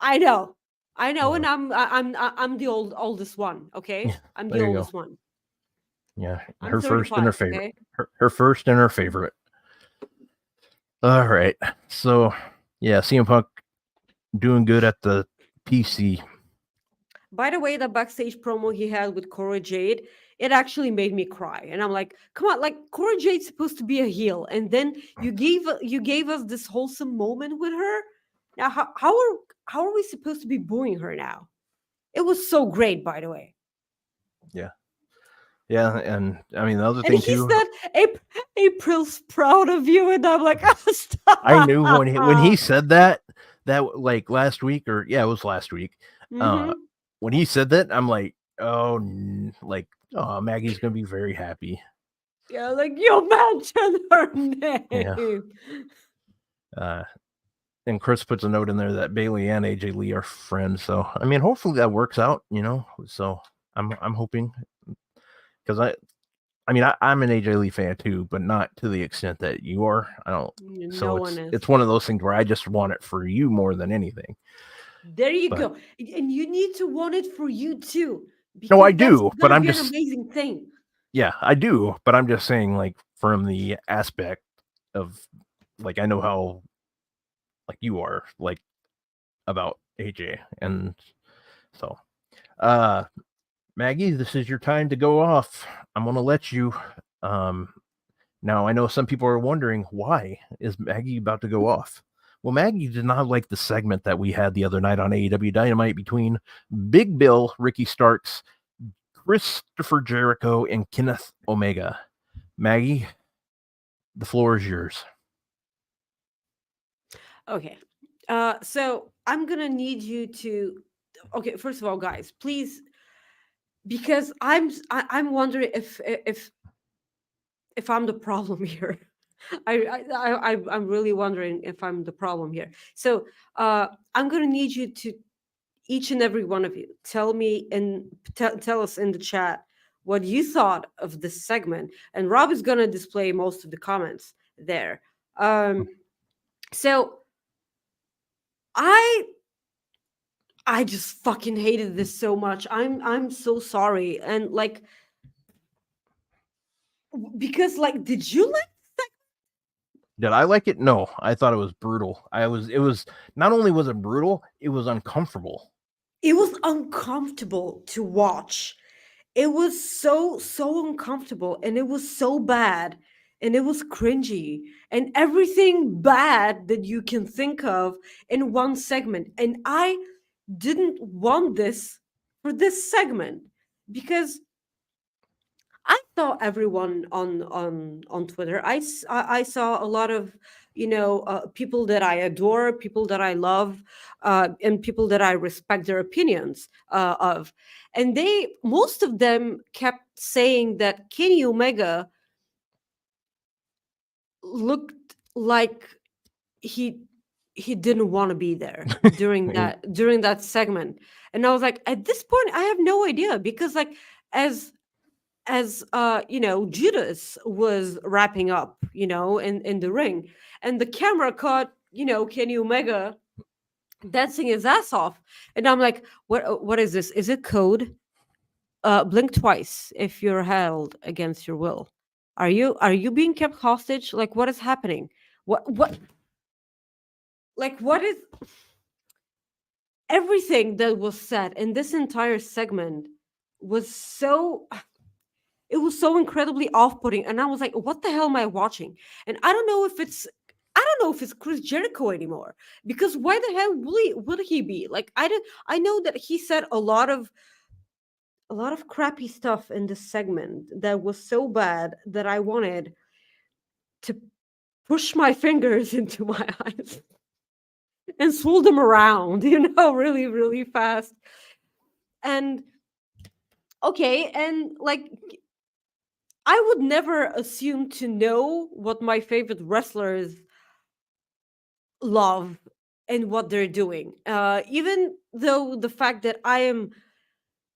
I know, and Yeah. I'm the oldest one. Okay, Yeah, I'm the there you go. oldest one. Yeah, I'm her first and her 35, favorite. okay? Her first and her favorite. All right. So, yeah, CM Punk doing good at the PC. By the way, the backstage promo he had with Cora Jade, it actually made me cry. And I'm like, come on, like Cora Jade's supposed to be a heel, and then you gave us this wholesome moment with her. Now, how are we supposed to be booing her now? It was so great, by the way. Yeah, and I mean the other And thing he too, said, April's proud of you. And I'm like, oh, stop. I knew when he said that like last week or yeah, it was last week. Mhm. When he said that, I'm like, oh, oh, Maggie's gonna be very happy. Yeah, like you mentioned her name. And Chris puts a note in there that Bailey and AJ Lee are friends. So I mean, hopefully that works out. So I'm hoping because I'm an AJ Lee fan too, but not to the extent that you are. I don't. So No one is. it's one of those things where I just want it for you more than anything. There you But- go. And you need to want it for you too. No, I because that's do, but gonna I'm be an just- amazing thing. Yeah, I do, but I'm just saying, like, from the aspect of, like, I know how, like, you are, like, about AJ, and so, Maggie, this is your time to go off. I'm gonna let you. Now I know some people are wondering why is Maggie about to go off. Well, Maggie did not like the segment that we had the other night on AEW Dynamite between Big Bill, Ricky Starks, Christopher Jericho, and Kenneth Omega. Maggie, the floor is yours. Okay. So I'm gonna need you to. Okay, first of all, guys, please, because I'm wondering if I'm the problem here. I'm really wondering if I'm the problem here. So I'm gonna need you to, each and every one of you, tell me and tell us in the chat what you thought of this segment. And Rob is gonna display most of the comments there. So I just fucking hated this so much. I'm so sorry. And like, because like, did you like? Did I like it? No, I thought it was brutal. It was not only was it brutal, it was uncomfortable. It was uncomfortable to watch. It was so uncomfortable, and it was so bad, and it was cringy, and everything bad that you can think of in one segment. And I didn't want this for this segment because I saw everyone on Twitter. I saw a lot of people that I adore, people that I love, and people that I respect their opinions of, and most of them kept saying that Kenny Omega looked like he he didn't want to be there during that segment. And I was like, at this point I have no idea, because like, as Judas was wrapping up, in the ring, and the camera caught, Kenny Omega dancing his ass off, and I'm like, what is this? Is it code? Blink twice if you're held against your will. Are you being kept hostage? Like, what is happening? What like, what is everything that was said in this entire segment was so it was so incredibly off-putting, and I was like, what the hell am I watching? And I don't know if it's Chris Jericho anymore, because why the hell would he be? Like, I know that he said a lot of crappy stuff in this segment that was so bad that I wanted to push my fingers into my eyes and swirl them around, really, really fast. And okay, and like, I would never assume to know what my favorite wrestlers love and what they're doing. Even though the fact that I am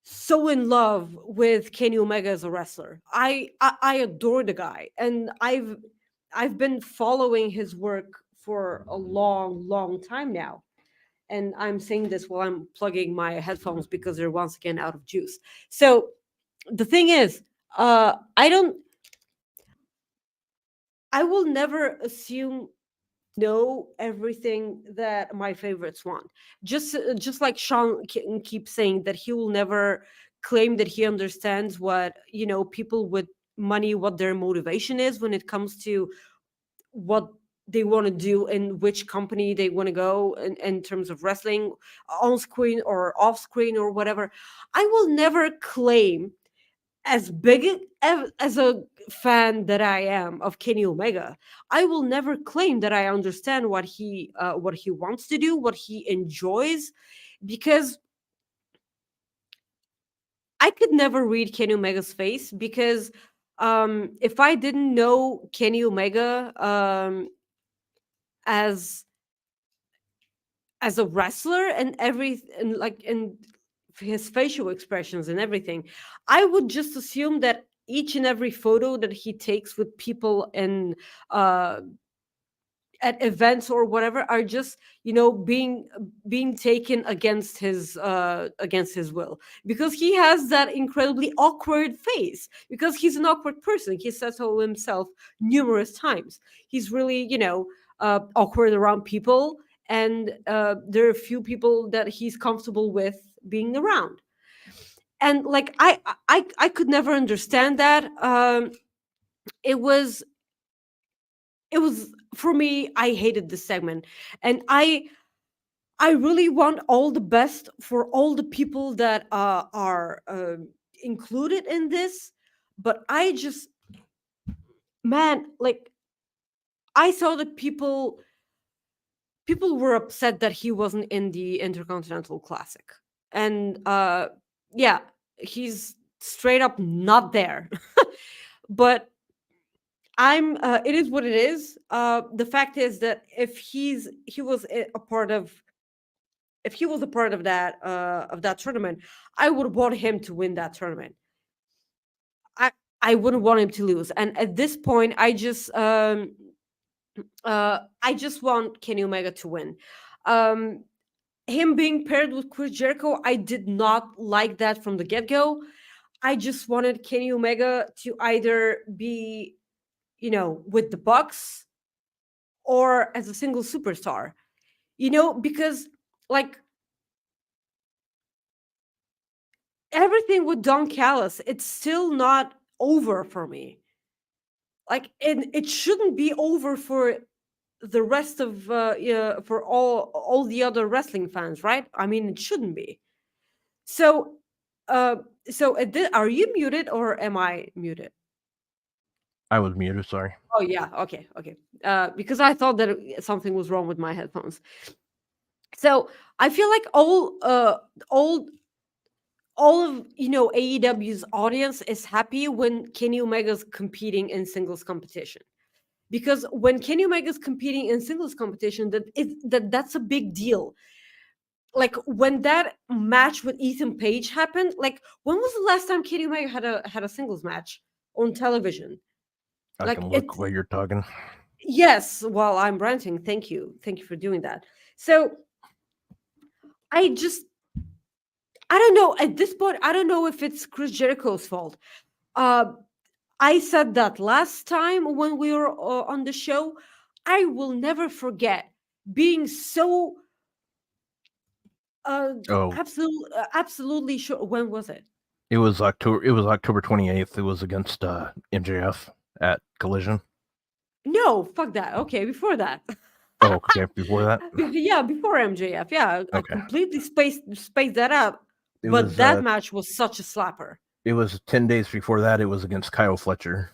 so in love with Kenny Omega as a wrestler, I adore the guy, and I've been following his work for a long, long time now. And I'm saying this while I'm plugging my headphones because they're once again out of juice. So the thing is, I will never assume know everything that my favorites want. Just like Sean keeps saying that he will never claim that he understands what, people with money, what their motivation is when it comes to what they want to do and which company they want to go in terms of wrestling, on screen or off screen or whatever. I will never claim as as a fan that I am of Kenny Omega, I will never claim that I understand what he wants to do, what he enjoys, because I could never read Kenny Omega's face. Because if I didn't know Kenny Omega as a wrestler and and his facial expressions and everything, I would just assume that each and every photo that he takes with people and at events or whatever are just being taken against his will, because he has that incredibly awkward face, because he's an awkward person. He says so himself numerous times. He's really awkward around people, and there are few people that he's comfortable with being around. And like I could never understand that. It was for me, I hated this segment. And I really want all the best for all the people that are included in this. But I just, man, like, I saw that people were upset that he wasn't in the Intercontinental Classic. And yeah, he's straight up not there. But it is what it is. The fact is that if he was a part of that tournament, I would want him to win that tournament. I wouldn't want him to lose. And at this point, I just want Kenny Omega to win. Him being paired with Chris Jericho, I did not like that from the get-go. I just wanted Kenny Omega to either be, with the Bucks or as a single superstar, because like everything with Don Callis, it's still not over for me. Like, it shouldn't be over for the rest of for all the other wrestling fans, right? I mean, it shouldn't be. So are you muted or am I muted? I was muted. Sorry. Oh yeah, okay. Because I thought that something was wrong with my headphones. So I feel like all of AEW's audience is happy when Kenny Omega's competing in singles competition, because when Kenny Omega's competing in singles competition, that's a big deal. Like when that match with Ethan Page happened, like when was the last time Kenny Omega had a singles match on television? I can look while you're talking. Yes, while I'm ranting. Thank you for doing that. So I don't know. At this point, I don't know if it's Chris Jericho's fault. I said that last time when we were on the show. I will never forget being so absolutely sure. When was it? It was October 28th. It was against MJF at Collision. No, fuck that. Okay, before that. Oh, okay, before that. Yeah, before MJF. Yeah, I completely spaced that out. But that match was such a slapper. It was 10 days before that. It was against Kyle Fletcher.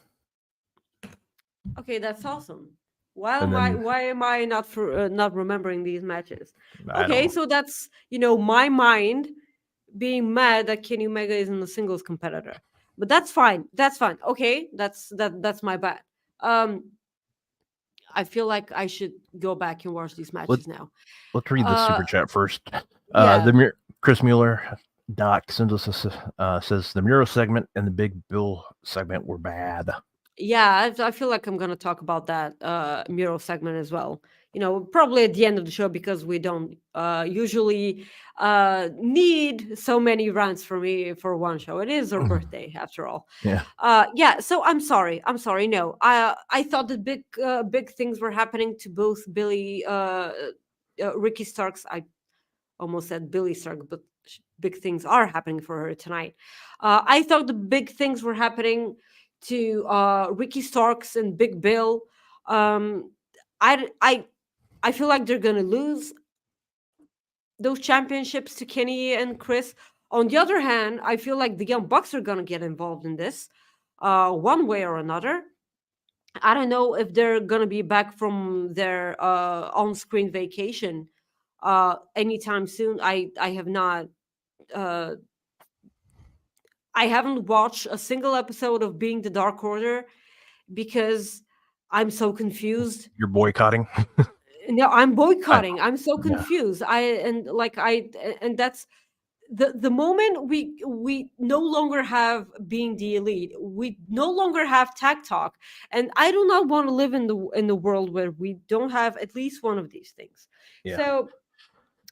Okay, that's awesome. Why am I not remembering these matches? Okay, so that's my mind being mad that Kenny Omega isn't a singles competitor, but that's fine. Okay, that's my bad. I feel like I should go back and watch these matches now. Let's read the super chat first. Chris Mueller Doc sends us says the Miro segment and the Big Bill segment were bad. Yeah, I feel like I'm going to talk about that Miro segment as well. Probably at the end of the show, because we don't usually need so many rants for me for one show. It is her birthday, after all. Yeah. So I'm sorry. No, I thought that big things were happening to both Ricky Starks. I almost said Billy Stark, but big things are happening for her tonight. I thought the big things were happening to Ricky Starks and Big Bill. I feel like they're gonna lose those championships to Kenny and Chris, On the other hand, I feel like the Young Bucks are gonna get involved in this, one way or another. I don't know if they're gonna be back from their on-screen vacation anytime soon. I have not. Uh, I haven't watched a single episode of Being the Dark Order because I'm so confused. You're boycotting. No, I'm boycotting. I'm so Yeah. confused. And that's the moment we no longer have Being the Elite. We no longer have Tag Talk, and I do not want to live in the world where we don't have at least one of these things. Yeah. So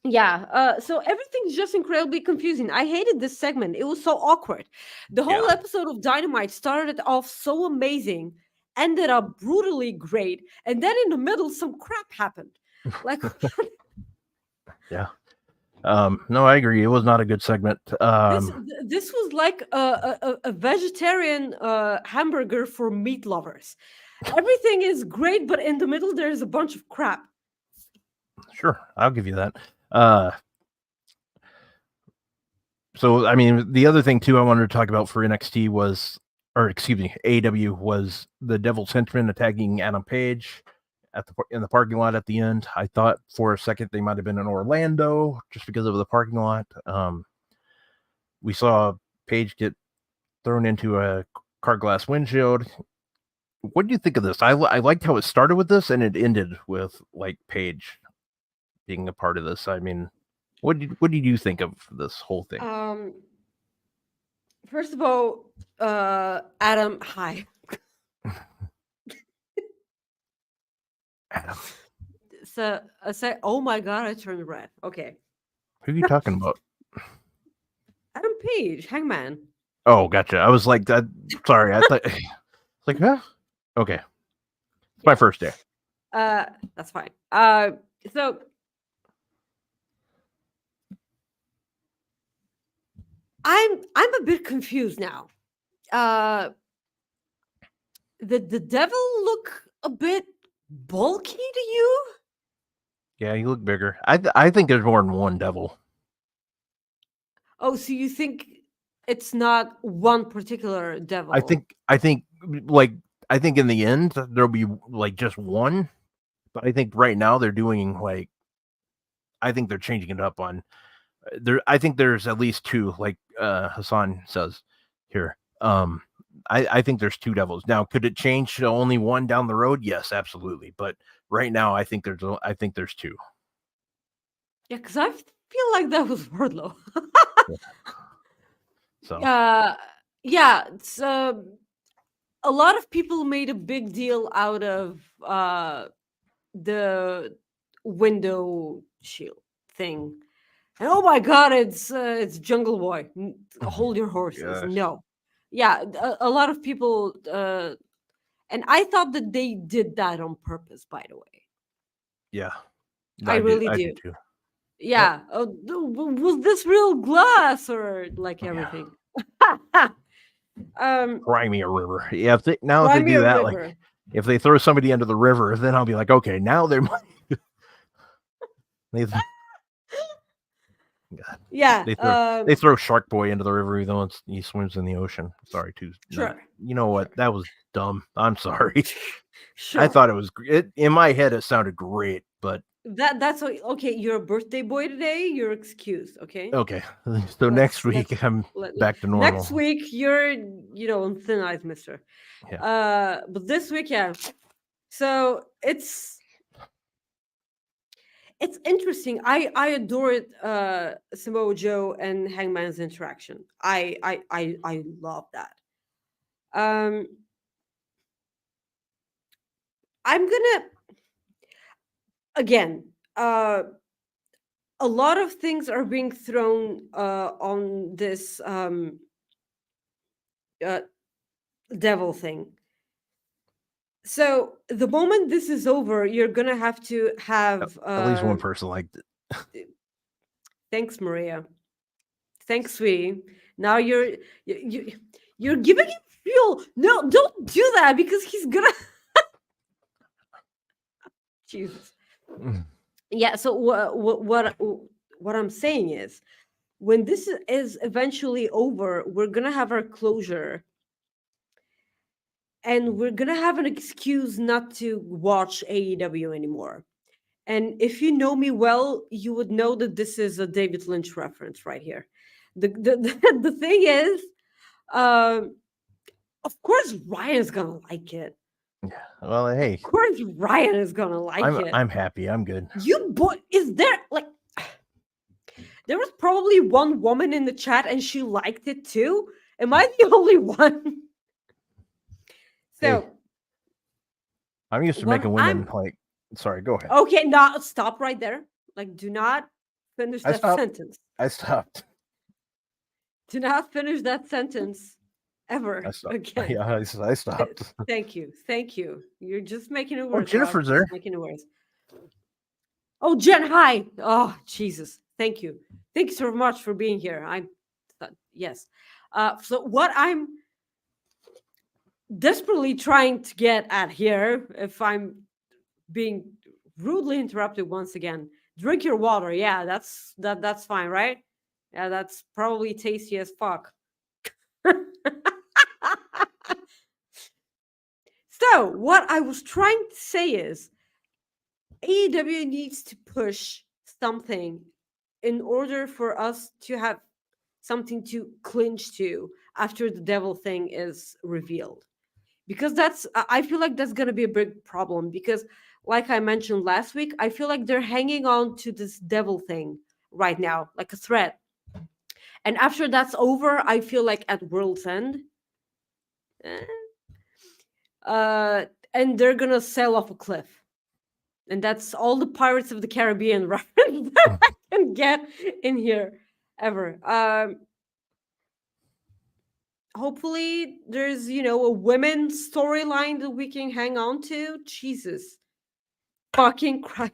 yeah, so everything's just incredibly confusing. I hated this segment. It was so awkward. The whole Yeah. episode of Dynamite started off so amazing, ended up brutally great, and then in the middle some crap happened. Like Yeah. No, I agree. It was not a good segment. this was like a vegetarian hamburger for meat lovers. Everything is great, but in the middle there's a bunch of crap. Sure, I'll give you that. So, I mean, the other thing too I wanted to talk about for NXT was, or excuse me, AEW was the Devil's Henchman attacking Adam Page in the parking lot at the end. I thought for a second they might have been in Orlando just because of the parking lot. We saw Page get thrown into a car glass windshield. What do you think of this? I liked how it started with this and it ended with like Page being a part of this. I mean, what did you think of this whole thing? First of all, Adam, hi. Adam. So I said, "Oh my god, I turned red." Okay, Who are you talking about? Adam Page, Hangman. Oh, gotcha. I was like, that. Sorry, I thought. Like, huh? Okay, it's my first day. That's fine. So I'm a bit confused now. The devil look a bit bulky to you? Yeah, you look bigger. I think there's more than one devil. Oh, so you think it's not one particular devil? I think in the end there'll be like just one, but I think right now they're doing like, I think they're changing it up on there. I think there's at least two, like Hassan says here. I think there's two devils. Now, could it change to only one down the road? Yes, absolutely. But right now, I think there's two. Yeah, because I feel like that was Wardlow. So yeah, it's a lot of people made a big deal out of the window shield thing, and oh my god, it's Jungle Boy. Hold your horses. Yes. No, yeah, a lot of people, and I thought that they did that on purpose. By the way, yeah, I really do do. too. Yeah, was this real glass or like everything? Cry me a river. Yeah, if they Cry do me a that, river. like if they throw somebody into the river, then I'll be like, okay, now they're. God. Yeah, They throw Shark Boy into the river, even though he swims in the ocean. Sorry, too. Sure. You know what? That was dumb. I'm sorry. sure. I thought it was in my head. It sounded great, but That's okay. You're a birthday boy today. You're excused. Okay. okay. So next week I'm back to normal. Next week you're on thin ice, Mister. Yeah. But this week, yeah. So it's interesting. I adored Samoa Joe and Hangman's interaction. I love that. I'm gonna again. A lot of things are being thrown on this devil thing. So the moment this is over, you're gonna have to have At least one person liked it. Thanks, Maria. Thanks, sweetie. Now you're giving him fuel. No, don't do that because he's gonna. Jesus. Yeah. So what I'm saying is, when this is eventually over, we're gonna have our closure, and we're gonna have an excuse not to watch AEW anymore. And if you know me well, you would know that this is a David Lynch reference right here. The thing is, of course Ryan's gonna like it. Well, hey, Of course Ryan is gonna like it. I'm happy. I'm good. You boy, is there like there was probably one woman in the chat and she liked it too? Am I the only one? So Hey, I'm used to when making women like. Sorry, go ahead. okay, now stop right there. Like, do not finish I that stopped. sentence. I stopped. Do not finish that sentence ever I stopped. again. Yeah, I stopped. Thank you. Thank you. You're just making it Oh, worse. Rob, Jennifer's just there. Making it worse. Oh, Jen, hi. Oh, Jesus. Thank you. Thank you so much for being here. Yes. So what I'm desperately trying to get at here, if I'm being rudely interrupted once again, drink your water. Yeah, that's fine, right? Yeah, that's probably tasty as fuck. So what I was trying to say is AEW needs to push something in order for us to have something to clinch to after the devil thing is revealed. Because I feel like that's going to be a big problem, because like I mentioned last week, I feel like they're hanging on to this devil thing right now like a threat. And after that's over, I feel like at World's End, and they're going to sail off a cliff. And that's all the Pirates of the Caribbean reference that I can get in here ever. Hopefully there's, a women's storyline that we can hang on to. Jesus fucking Christ.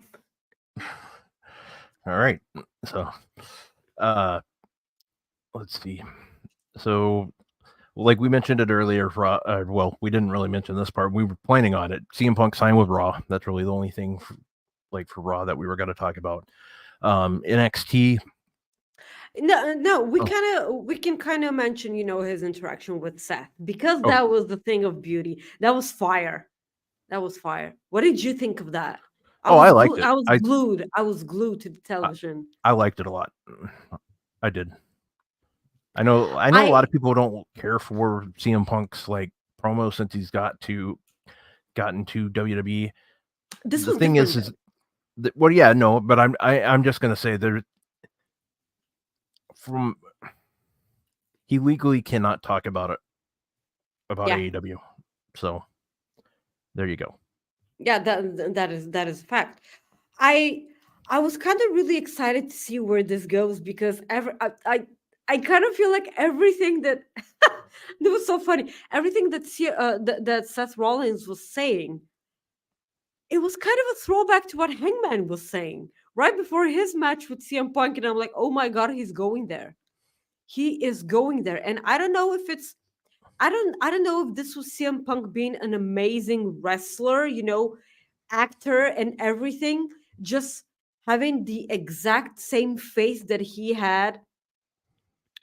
All right. So, let's see. So, like we mentioned it earlier, well, we didn't really mention this part. We were planning on it. CM Punk signed with Raw. That's really the only thing, for Raw that we were going to talk about. NXT. No, we can kind of mention, his interaction with Seth, because that was the thing of beauty. That was fire. That was fire. What did you think of that? I liked it. I was glued. I was glued to the television. I liked it a lot. I did. I know a lot of people don't care for CM Punk's like promo since he's gotten to WWE. This The was thing is that, well, yeah, no, but I'm just gonna say he legally cannot talk about AEW. So there you go. Yeah, that is a fact. I was kind of really excited to see where this goes, because I kind of feel like everything that that was so funny. Everything that Seth Rollins was saying, it was kind of a throwback to what Hangman was saying right before his match with CM Punk, and I'm like, oh my god, he's going there. He is going there, and I don't know if it's. I don't know if this was CM Punk being an amazing wrestler, actor and everything, just having the exact same face that he had.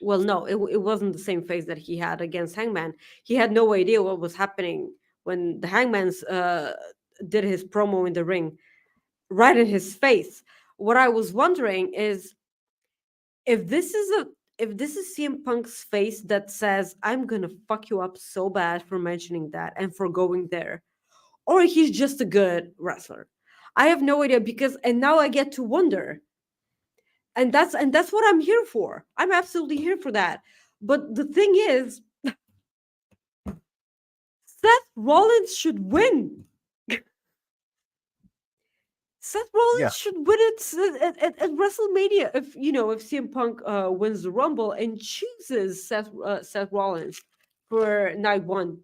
Well, no, it wasn't the same face that he had against Hangman. He had no idea what was happening when the Hangman's did his promo in the ring right in his face. What I was wondering is if this is CM Punk's face that says, I'm gonna fuck you up so bad for mentioning that and for going there, or he's just a good wrestler. I have no idea, and now I get to wonder. And that's what I'm here for. I'm absolutely here for that. But the thing is, Seth Rollins should win. Seth Rollins should win it at WrestleMania if CM Punk wins the Rumble and chooses Seth Rollins for night 1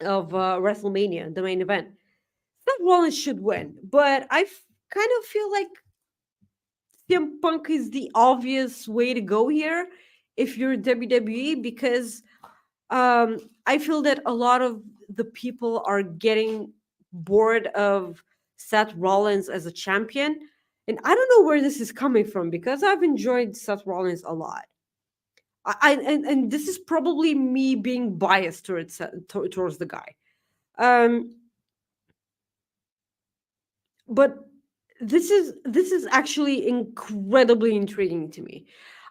of WrestleMania, the main event. Seth Rollins should win, but I kind of feel like CM Punk is the obvious way to go here if you're WWE, because I feel that a lot of the people are getting bored of Seth Rollins as a champion, And I don't know where this is coming from because I've enjoyed Seth Rollins a lot. And this is probably me being biased towards the guy. But this is actually incredibly intriguing to me.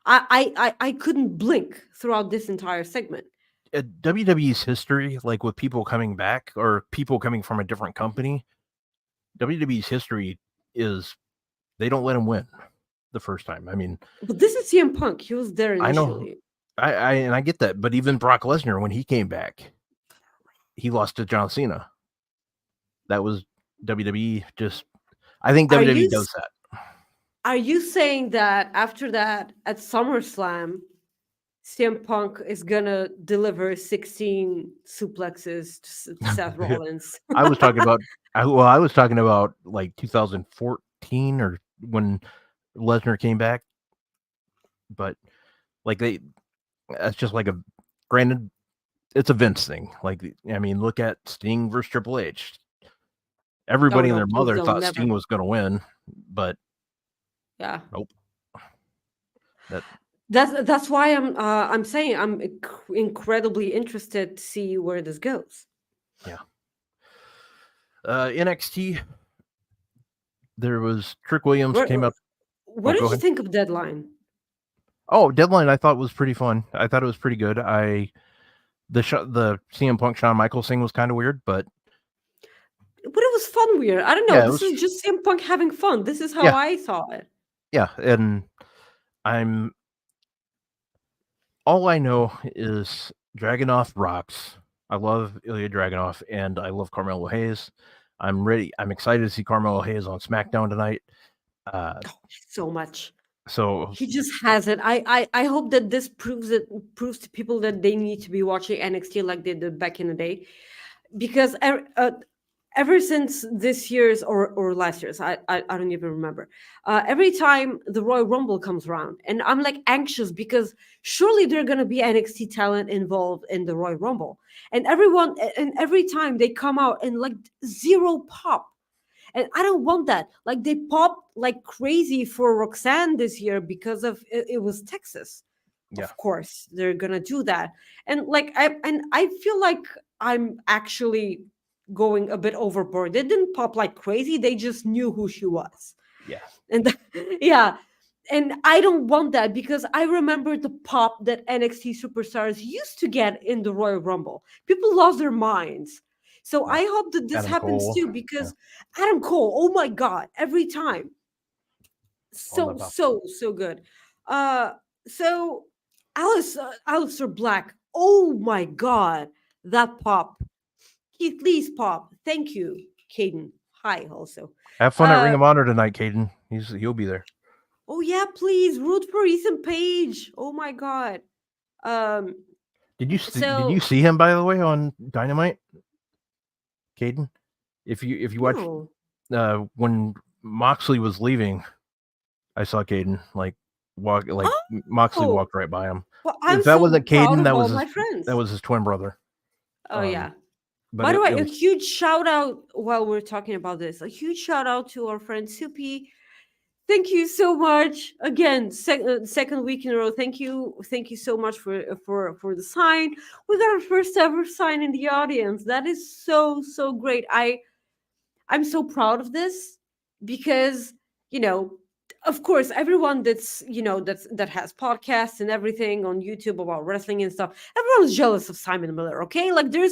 I couldn't blink throughout this entire segment. WWE's history, like with people coming back or people coming from a different company, WWE's history is they don't let him win the first time. I mean, But this is CM Punk. He was there I know. initially. I get that, but even Brock Lesnar, when he came back, he lost to John Cena. That was WWE. I think WWE does that. Are you saying that after that at SummerSlam, CM Punk is gonna deliver 16 suplexes to Seth Rollins? I was talking about. I was talking about like 2014 or when Lesnar came back, but like that's just like granted, it's a Vince thing. Like, I mean, look at Sting versus Triple H. Everybody and their mother thought Sting was going to win, but yeah, nope. That's why I'm saying I'm incredibly interested to see where this goes. Yeah. NXT. There was Trick Williams came up. What did you think of Deadline? Oh, Deadline! I thought was pretty fun. I thought it was pretty good. The CM Punk Shawn Michaels thing was kind of weird, but it was fun weird. I don't know. Yeah, this is just CM Punk having fun. This is how I saw it. Yeah, and all I know is Dragunov rocks. I love Ilya Dragunov, and I love Carmelo Hayes. I'm ready. I'm excited to see Carmelo Hayes on SmackDown tonight. So much. So he just has it. I hope that this proves to people that they need to be watching NXT like they did back in the day, because ever since this year's or last year's, I don't even remember. Every time the Royal Rumble comes around, and I'm like anxious because surely there are gonna be NXT talent involved in the Royal Rumble, and every time they come out and like zero pop. And I don't want that. Like they popped like crazy for Roxanne this year because of it was Texas. Yeah. Of course, they're gonna do that. And like I feel like I'm actually going a bit overboard. They didn't pop like crazy. They just knew who she was. Yeah. And yeah. And I don't want that because I remember the pop that NXT superstars used to get in the Royal Rumble. People lost their minds. So I hope that this Adam happens Cole. too, because Adam Cole, oh my God, every time. So good. So Aleister Black, oh my God, that pop. Keith Lee's pop. Thank you, Caden. Hi, also. Have fun at Ring of Honor tonight, Caden. He'll be there. Oh yeah, please root for Ethan Page. Oh my God. Did you see him, by the way, on Dynamite? Caden, if you watch when Moxley was leaving, I saw Caden Moxley walked right by him. Well, if that wasn't Caden, that was his twin brother. Oh yeah. By the way, a huge shout out while we're talking about this. A huge shout out to our friend Soupy. Thank you so much again. Second week in a row. Thank you so much for the sign. We got our first ever sign in the audience. That is so great. I'm so proud of this because of course everyone that has podcasts and everything on YouTube about wrestling and stuff. Everyone's jealous of Simon Miller. Okay, like they're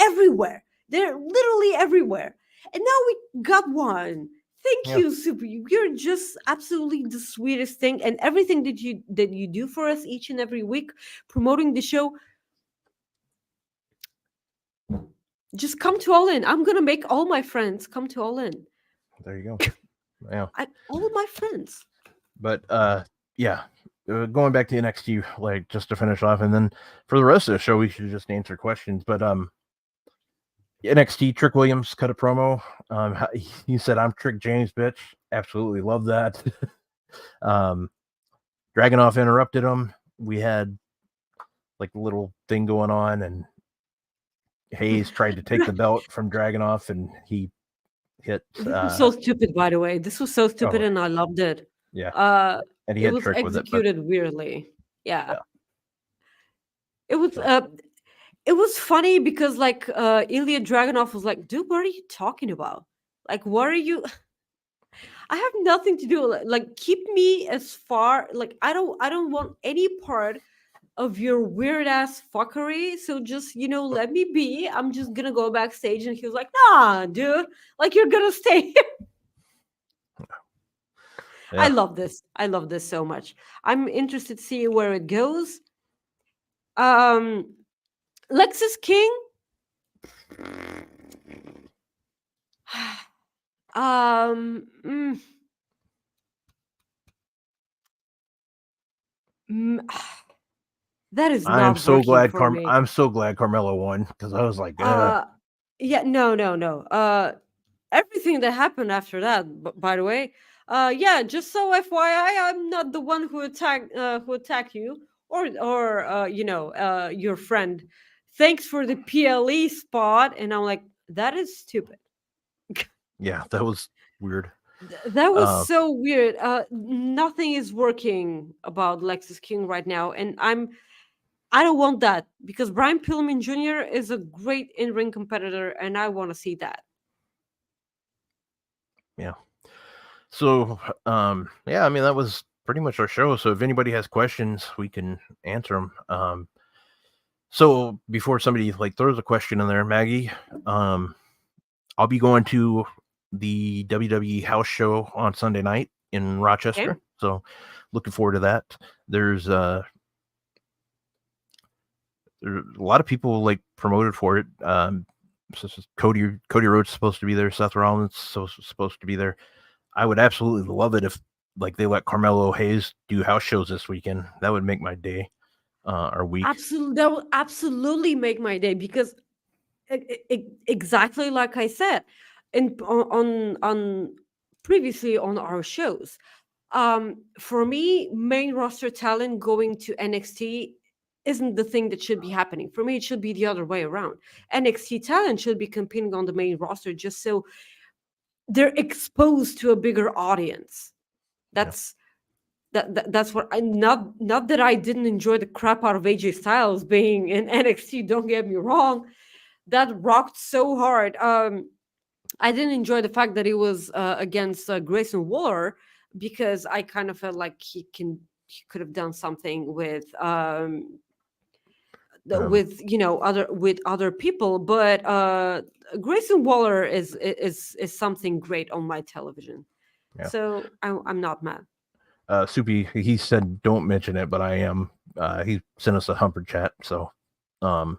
everywhere. They're literally everywhere. And now we got one. Thank you, Super. You're just absolutely the sweetest thing, and everything that you do for us each and every week, promoting the show. Just come to All In. I'm gonna make all my friends come to All In. There you go. Yeah, all of my friends. But going back to NXT, like just to finish off, and then for the rest of the show, we should just answer questions. But NXT, Trick Williams cut a promo. He said, "I'm Trick James, bitch." Absolutely love that. Dragunov interrupted him. We had like a little thing going on, and Hayes tried to take the belt from Dragunov, and he hit. This was so stupid, by the way. This was so stupid, Oh. and I loved it. Yeah, and he It had was Trick with it. But executed weirdly. Yeah. Yeah. It was So- it was funny because like Ilya Dragunov was like, dude, what are you talking about? Like, what are you I have nothing to do. Like, keep me as far like I don't want any part of your weird ass fuckery. So just, let me be. I'm just gonna go backstage. And he was like, nah, dude. Like, you're gonna stay here. Yeah. I love this. I love this so much. I'm interested to see where it goes. Lexus King. um mm, mm, that is not I'm so working glad for me. I'm so glad Carmelo won because I was like, Yeah, no. Everything that happened after that, by the way, yeah, just so FYI, I'm not the one who attacked you or your friend. Thanks for the PLE spot, and I'm like, that is stupid. yeah, that was weird. That was Uh, so weird. Nothing is working about Lexus King right now, and I don't want that because Brian Pillman Jr. is a great in-ring competitor, and I want to see that. So, yeah, I mean, that was pretty much our show. So if anybody has questions, we can answer them. So before somebody like throws a question in there, Maggie, I'll be going to the WWE house show on Sunday night in Rochester. Okay. So looking forward to that. There's a lot of people like promoted for it. So Cody Rhodes is supposed to be there. Seth Rollins supposed to be there. I would absolutely love it if like they let Carmelo Hayes do house shows this weekend. That would make my day or week. Absolutely, that will absolutely make my day because exactly like I said, and on previously on our shows, for me, main roster talent going to NXT isn't the thing that should be happening. For me, it should be the other way around. NXT talent should be competing on the main roster just so they're exposed to a bigger audience. That's that's what I not that I didn't enjoy the crap out of AJ Styles being in NXT. Don't get me wrong, that rocked so hard. I didn't enjoy the fact that he was against Grayson Waller because I kind of felt like he could have done something with other people, but Grayson Waller is something great on my television. Yeah. So I'm not mad. Soupy, he said don't mention it, but I am. He sent us a humper chat, so and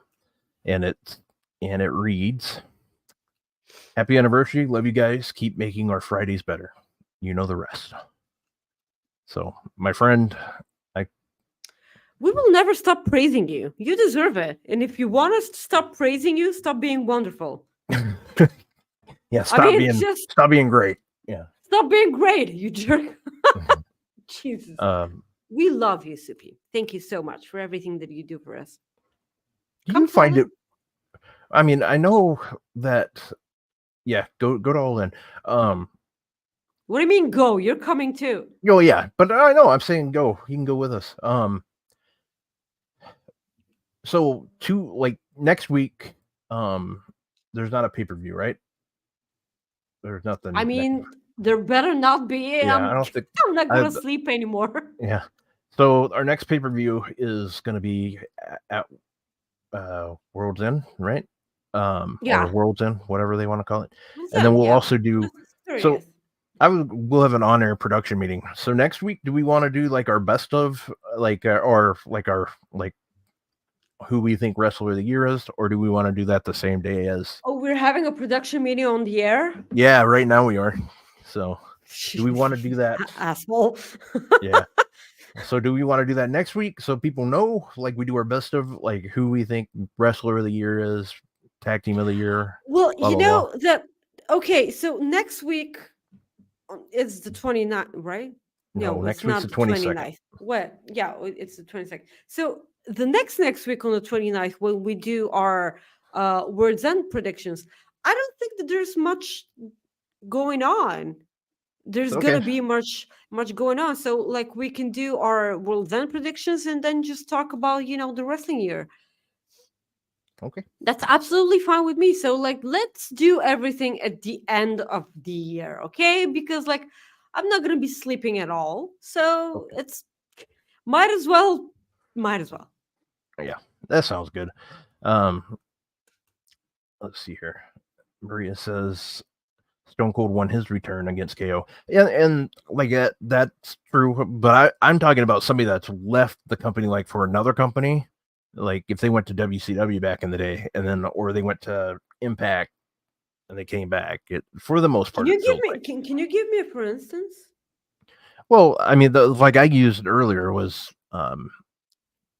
it reads, happy anniversary, love you guys, keep making our Fridays better, you know the rest. So my friend, we will never stop praising you. You deserve it. And if you want us to stop praising you, stop being wonderful. yeah, stop being great. Yeah, stop being great, you jerk. Jesus. We love you, Soupy. Thank you so much for everything that you do for us. You find it. I mean, I know that. Yeah, go to All In. What do you mean go? You're coming too. Oh yeah, but I know I'm saying go. You can go with us. So next week, there's not a pay-per-view, right? There's nothing. I mean, there better not be. Yeah, I don't think I'm not gonna sleep anymore. Yeah. So our next pay-per-view is gonna be at World's End, right? Yeah. Or World's End, whatever they want to call it. And then we'll also do so we'll have an on-air production meeting. So next week, do we want to do like our best of or who we think wrestler of the year is, or do we want to do that the same day as? Oh, we're having a production meeting on the air? Yeah, right now we are. So do we want to do that? Asshole. Yeah. So do we want to do that next week so people know, like we do our best of like who we think wrestler of the year is, tag team of the year? Well, you know that. Okay, so next week it's the 29th, right? No, next week's the 22nd. What? Yeah, it's the 22nd. So the next week on the 29th, when we do our World's End predictions, I don't think that there's much going on. There's Okay. gonna be much going on. So like we can do our world's end predictions and then just talk about the wrestling year. Okay. That's absolutely fine with me. So like let's do everything at the end of the year, okay? Because like I'm not gonna be sleeping at all. So Okay. it's might as well. Yeah, that sounds good. Um, let's see here. Maria says Stone Cold won his return against KO. And like that's true, but I'm talking about somebody that's left the company like for another company. Like if they went to WCW back in the day and then or they went to Impact and they came back. For the most Can part you it give feels me like. can you give me a for instance? Well, I mean like I used earlier was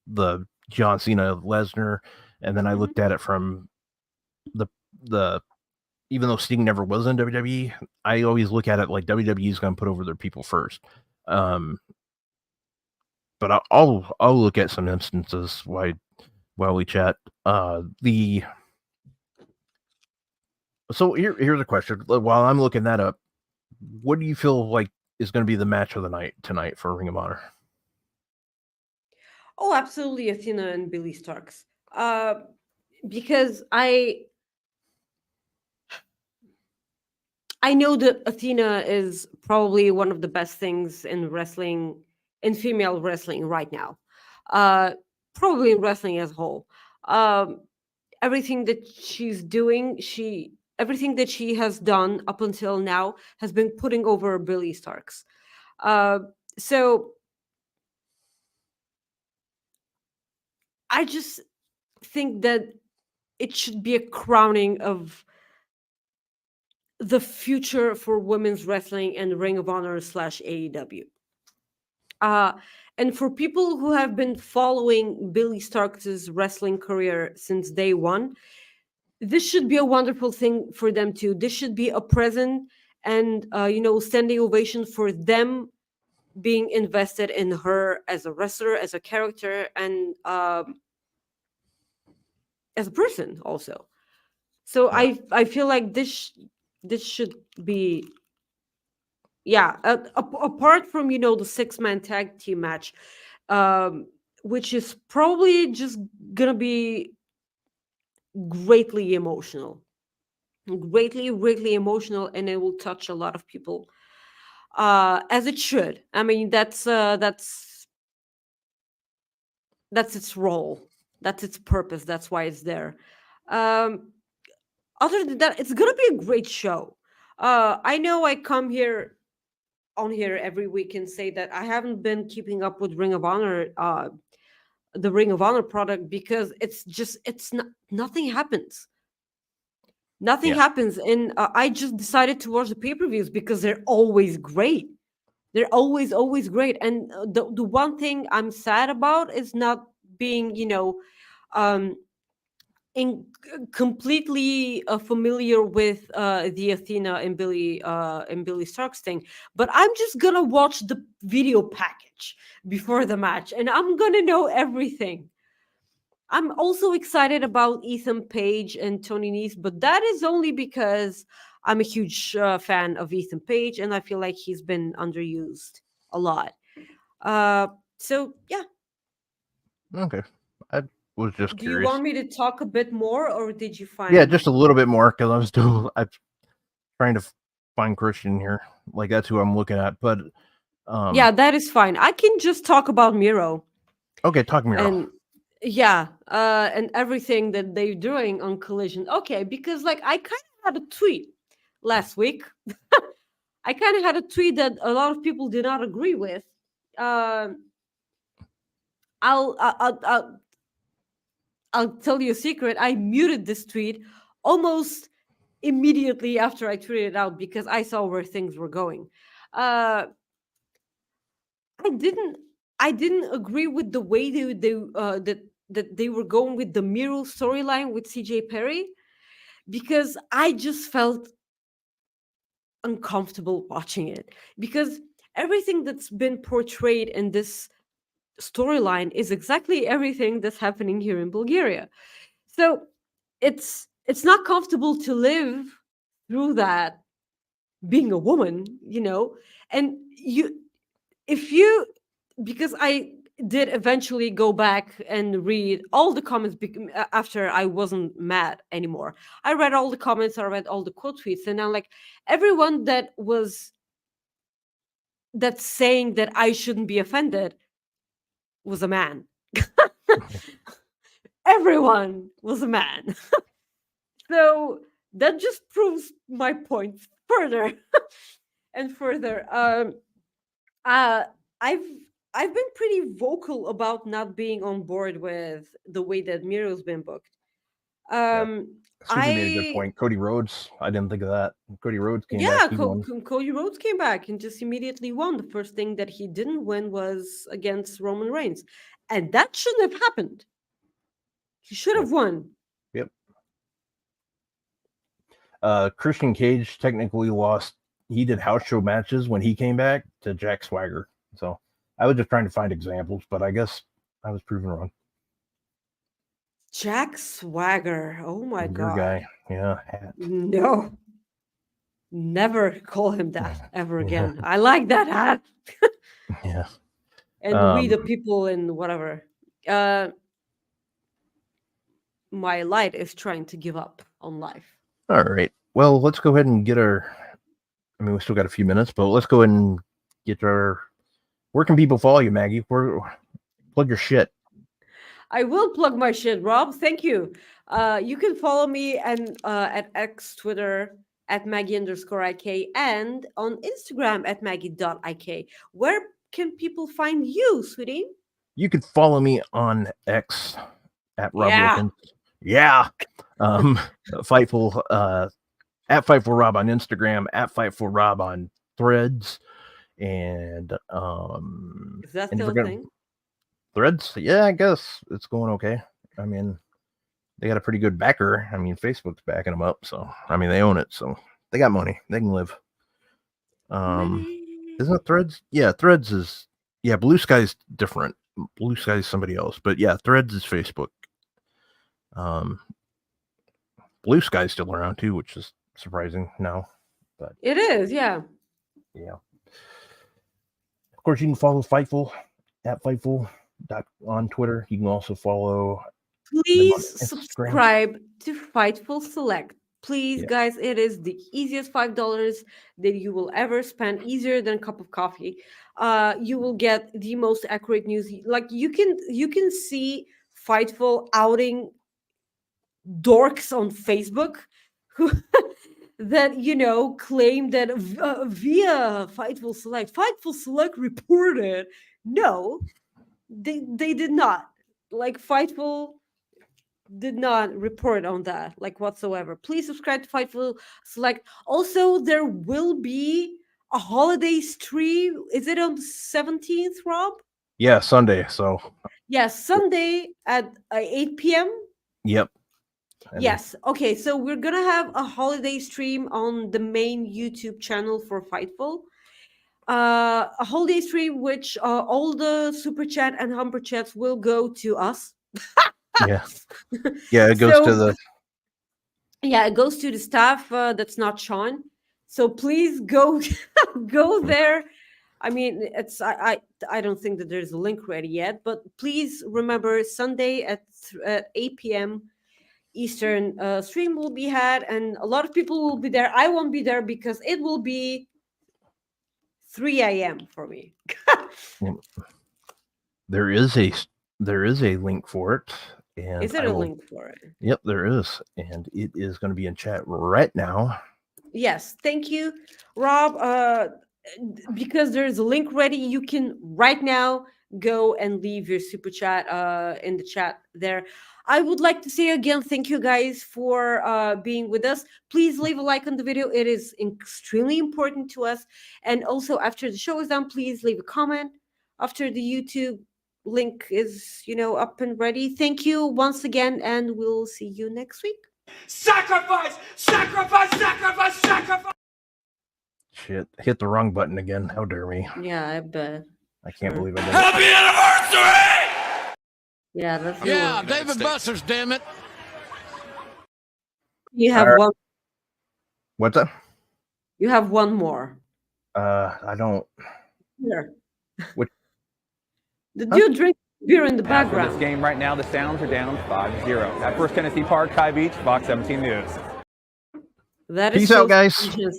the John Cena Lesnar, and then I Mhm. looked at it from the even though Sting never was in WWE, I always look at it like WWE is going to put over their people first. But I'll look at some instances while we chat. So here's a question. While I'm looking that up, what do you feel like is going to be the match of the night tonight for Ring of Honor? Oh, absolutely, Athena and Billy Starks. Because I know that Athena is probably one of the best things in wrestling, in female wrestling right now. Uh, Probably in wrestling as a whole. Um, Everything that she's doing, everything that she has done up until now has been putting over Billy Starks. Uh, so I just think that it should be a crowning of the future for women's wrestling and Ring of Honor slash AEW. And for people who have been following Billy Starks' wrestling career since day one, this should be a wonderful thing for them too. This should be a present and standing ovation for them being invested in her as a wrestler, as a character, and as a person also. So Yeah. I feel like this should be apart from the 6-man tag team match, which is probably just gonna be greatly emotional, greatly emotional, and it will touch a lot of people, as it should. I mean, that's its role, that's its purpose, that's why it's there. um Other than that, it's gonna be a great show. I know I come here on here every week and say that I haven't been keeping up with Ring of Honor, the Ring of Honor product, because it's not, nothing happens. Nothing Yeah. happens, and I just decided to watch the pay-per-views because they're always great. They're always great. And the one thing I'm sad about is not being, um, in completely familiar with the Athena and Billy Starks thing, but I'm just gonna watch the video package before the match, and I'm gonna know everything. I'm also excited about Ethan Page and Tony Nese, but that is only because I'm a huge fan of Ethan Page, and I feel like he's been underused a lot. Uh, so yeah, Okay. I was just do you curious. want me to talk a bit more, or did you Yeah, find? just a little bit more because I'm trying to find Christian here. Like that's who I'm looking at. But Yeah, that is fine. I can just talk about Miro okay, talk Miro. and and everything that they're doing on Collision. Okay, because like I kind of had a tweet last week. I kind of had a tweet that a lot of people did not agree with. Um I'll, I'll I'll I'll I'll tell you a secret. I muted this tweet almost immediately after I tweeted it out because I saw where things were going. Uh, I didn't I didn't agree with the way that they were going with the Miro storyline with CJ Perry, because I just felt uncomfortable watching it, because everything that's been portrayed in this storyline is exactly everything that's happening here in Bulgaria. So it's not comfortable to live through that being a woman, and because I did eventually go back and read all the comments after I wasn't mad anymore. I read all the comments, I read all the quote tweets, and I'm like, everyone that's saying that I shouldn't be offended was a man. Everyone was a man. So that just proves my point further and further. I've been pretty vocal about not being on board with the way that Miro's been booked. Susie made a good point. Cody Rhodes, I didn't think of that. Cody Rhodes came Yeah, back. He won. Cody Rhodes came back and just immediately won. The first thing that he didn't win was against Roman Reigns, and that shouldn't have happened. He should have won. Yep. Christian Cage technically lost. He did house show matches when he came back to Jack Swagger. So I was just trying to find examples, but I guess I was proven wrong. Jack Swagger. Oh my Your god. guy. Yeah. Hat. No. Never call him that ever again. I like that hat. Yeah. And we the people in whatever. My light is trying to give up on life. All right. Well, let's go ahead and get our. I mean, we still got a few minutes, but let's go ahead and get our. Where can people follow you, Maggie? Plug your shit. I will plug my shit, Rob. Thank you. You can follow me and at X, Twitter at Maggie_IK, and on Instagram at Maggie.IK. Where can people find you, sweetie? You can follow me on X at Rob Yeah. Wilkins. Yeah. Fightful at Fightful Rob on Instagram, at Fightful Rob on Threads, and Is that and still a forget- thing? Threads. Yeah, I guess it's going okay. I mean, they got a pretty good backer. I mean, Facebook's backing them up, so I mean, they own it, so they got money. They can live. Isn't it Threads? Yeah, Threads is. Yeah, Blue Sky's different. Blue Sky's somebody else, but yeah, Threads is Facebook. Blue Sky's still around too, which is surprising now. But It is, yeah. yeah. Of course, you can follow Fightful at Fightful on Twitter. You can also follow. Please Instagram. subscribe to Fightful Select. Please, Yeah. guys, it is the easiest $5 that you will ever spend, easier than a cup of coffee. You will get the most accurate news. Like you can see Fightful outing dorks on Facebook who that claim that via Fightful Select reported. No, they did not. Like Fightful did not report on that like whatsoever. Please subscribe to Fightful Select. Also, there will be a holiday stream. Is it on the 17th, Rob? Yeah, Sunday. So Yes, Sunday at 8 p.m. yep. And Yes. Okay. So we're gonna have a holiday stream on the main YouTube channel for Fightful. A holiday stream which all the super chat and humper chats will go to us. Yeah. Yeah, it goes to So- the. Yeah, it goes to the staff. That's not Sean. So please go go there. I mean, it's I don't think that there's a link ready yet, but please remember Sunday at 8 p.m. Eastern stream will be had, and a lot of people will be there. I won't be there because it will be 3 a.m. for me. There is a link for it. And Is there I a will- link for it? Yep, there is, and it is going to be in chat right now. Yes, thank you, Rob. Because there's a link ready, you can right now go and leave your super chat in the chat there. I would like to say again, thank you guys for being with us. Please leave a like on the video. It is extremely important to us. And also, after the show is done, please leave a comment after the YouTube link is up and ready. Thank you once again, and we'll see you next week. Sacrifice! Sacrifice! Sacrifice! Sacrifice! Shit, hit the wrong button again. How dare me? Yeah, I bet. I can't believe I did it. Happy anniversary! Yeah, that's Yeah, the David Buster's, damn it. you have Alright. one. What's that? You have one more. I don't. Here. Which- The dude drink beer in the For this background. game right now, the Sounds are down 5-0. At First Tennessee Park, Kai Beach, Fox 17 News. That is Peace out, so guys. suspicious.